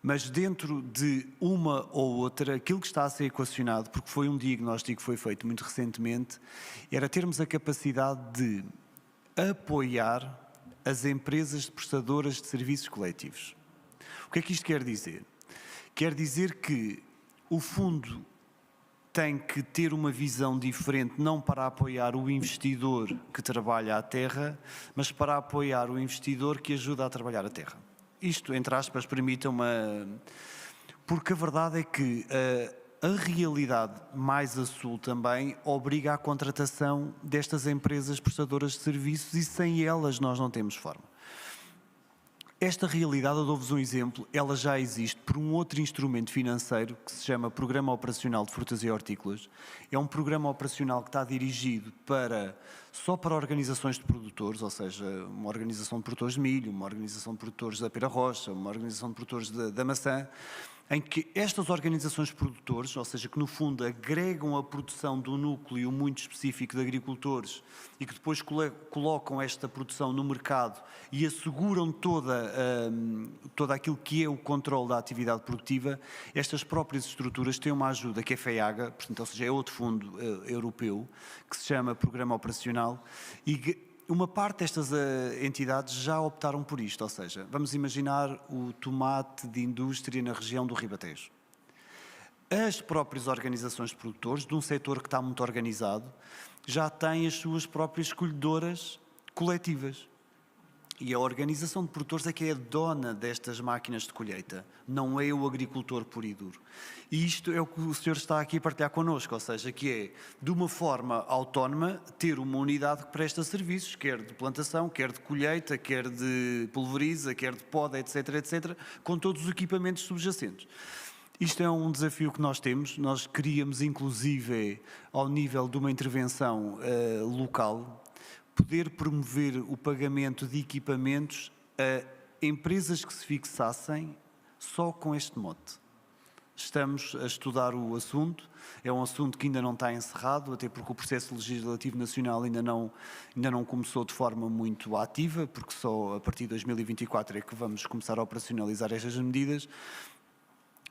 mas dentro de uma ou outra, aquilo que está a ser equacionado, porque foi um diagnóstico que foi feito muito recentemente, era termos a capacidade de apoiar as empresas prestadoras de serviços coletivos. O que é que isto quer dizer? Quer dizer que o fundo tem que ter uma visão diferente, não para apoiar o investidor que trabalha a terra, mas para apoiar o investidor que ajuda a trabalhar a terra. Isto, entre aspas, permite uma... Porque a verdade é que a realidade mais a sul também obriga à contratação destas empresas prestadoras de serviços e sem elas nós não temos forma. Esta realidade, eu dou-vos um exemplo, ela já existe por um outro instrumento financeiro que se chama Programa Operacional de Frutas e Hortícolas. É um programa operacional que está dirigido só para organizações de produtores, ou seja, uma organização de produtores de milho, uma organização de produtores da pera rocha, uma organização de produtores da maçã, em que estas organizações de produtores, ou seja, que no fundo agregam a produção do núcleo muito específico de agricultores e que depois colocam esta produção no mercado e asseguram todo aquilo que é o controle da atividade produtiva, estas próprias estruturas têm uma ajuda que é FEAGA, portanto, ou seja, é outro fundo europeu, que se chama Programa Operacional, e uma parte destas entidades já optaram por isto, ou seja, vamos imaginar o tomate de indústria na região do Ribatejo. As próprias organizações de produtores, de um setor que está muito organizado, já têm as suas próprias colhedoras coletivas. E a organização de produtores é que é a dona destas máquinas de colheita, não é o agricultor puro e duro. E isto é o que o senhor está aqui a partilhar connosco, ou seja, que é, de uma forma autónoma, ter uma unidade que presta serviços, quer de plantação, quer de colheita, quer de pulveriza, quer de poda, etc., etc., com todos os equipamentos subjacentes. Isto é um desafio que nós temos. Nós queríamos, inclusive, ao nível de uma intervenção local, poder promover o pagamento de equipamentos a empresas que se fixassem só com este mote. Estamos a estudar o assunto, é um assunto que ainda não está encerrado, até porque o processo legislativo nacional ainda não começou de forma muito ativa, porque só a partir de 2024 é que vamos começar a operacionalizar estas medidas,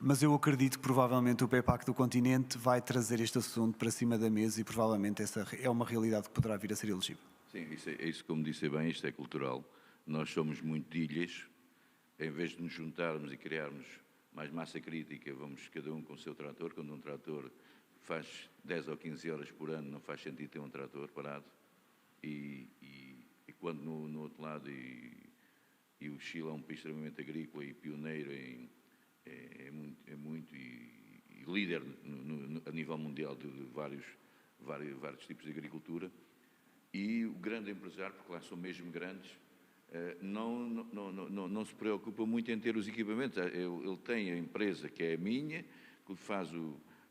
mas eu acredito que provavelmente o PEPAC do continente vai trazer este assunto para cima da mesa e provavelmente essa é uma realidade que poderá vir a ser elegível. Sim, isso como disse bem, isto é cultural. Nós somos muito de ilhas, em vez de nos juntarmos e criarmos mais massa crítica, vamos cada um com o seu trator. Quando um trator faz 10 ou 15 horas por ano, não faz sentido ter um trator parado. E quando no outro lado, e o Chile é um país extremamente agrícola e pioneiro, é muito e líder a nível mundial de vários tipos de agricultura. E o grande empresário, porque lá são mesmo grandes, não se preocupa muito em ter os equipamentos. Ele tem a empresa que é a minha, que faz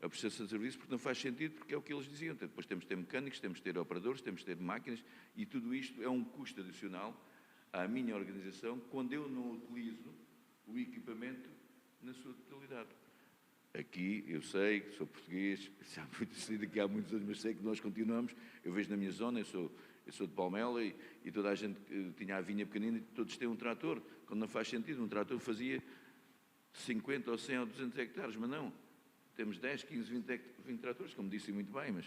a prestação de serviço, porque não faz sentido, porque é o que eles diziam. Depois temos de ter mecânicos, temos de ter operadores, temos de ter máquinas, e tudo isto é um custo adicional à minha organização quando eu não utilizo o equipamento na sua totalidade. Aqui, eu sei que sou português, já aqui há muitos anos, mas sei que nós continuamos. Eu vejo na minha zona, eu sou de Palmela e toda a gente tinha a vinha pequenina e todos têm um trator, quando não faz sentido. Um trator fazia 50 ou 100 ou 200 hectares, mas não. Temos 10, 15, 20 tratores, como disse muito bem, mas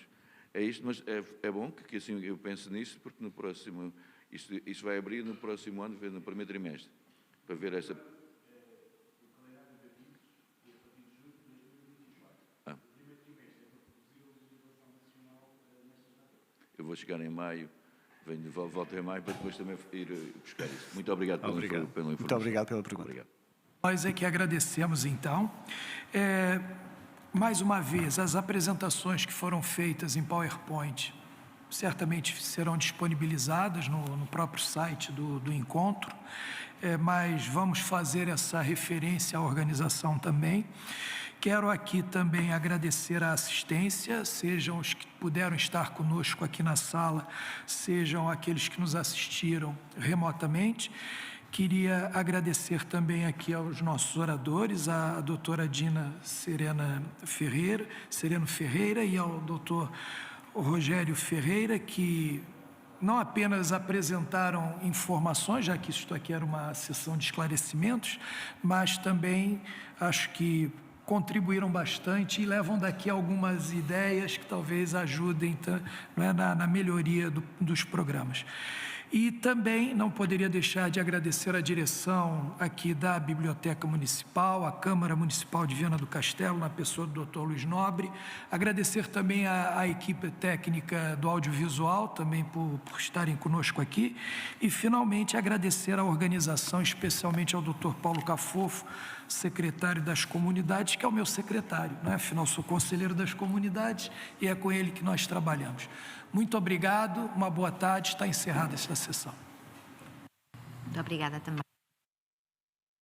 é isto. Mas é bom que assim eu penso nisso, porque no próximo, isso vai abrir no próximo ano, no primeiro trimestre, para ver essa... Eu vou chegar em maio, volto em maio para depois também ir buscar isso. Muito obrigado pela informação. Muito obrigado pela pergunta. Obrigado. Nós é que agradecemos, então. Mais uma vez, as apresentações que foram feitas em PowerPoint certamente serão disponibilizadas no próprio site do encontro, mas vamos fazer essa referência à organização também. Quero aqui também agradecer a assistência, sejam os que puderam estar conosco aqui na sala, sejam aqueles que nos assistiram remotamente. Queria agradecer também aqui aos nossos oradores, a doutora Dina Sereno Ferreira e ao doutor Rogério Ferreira, que não apenas apresentaram informações, já que isto aqui era uma sessão de esclarecimentos, mas também acho que contribuíram bastante e levam daqui algumas ideias que talvez ajudem na melhoria dos programas. E também não poderia deixar de agradecer a direção aqui da Biblioteca Municipal, a Câmara Municipal de Viana do Castelo, na pessoa do Dr. Luiz Nobre. Agradecer também a equipe técnica do audiovisual, também por estarem conosco aqui. E, finalmente, agradecer à organização, especialmente ao Dr. Paulo Cafofo, secretário das comunidades, que é o meu secretário, né? Afinal, sou conselheiro das comunidades e é com ele que nós trabalhamos. Muito obrigado, uma boa tarde, está encerrada esta sessão. Muito obrigada também.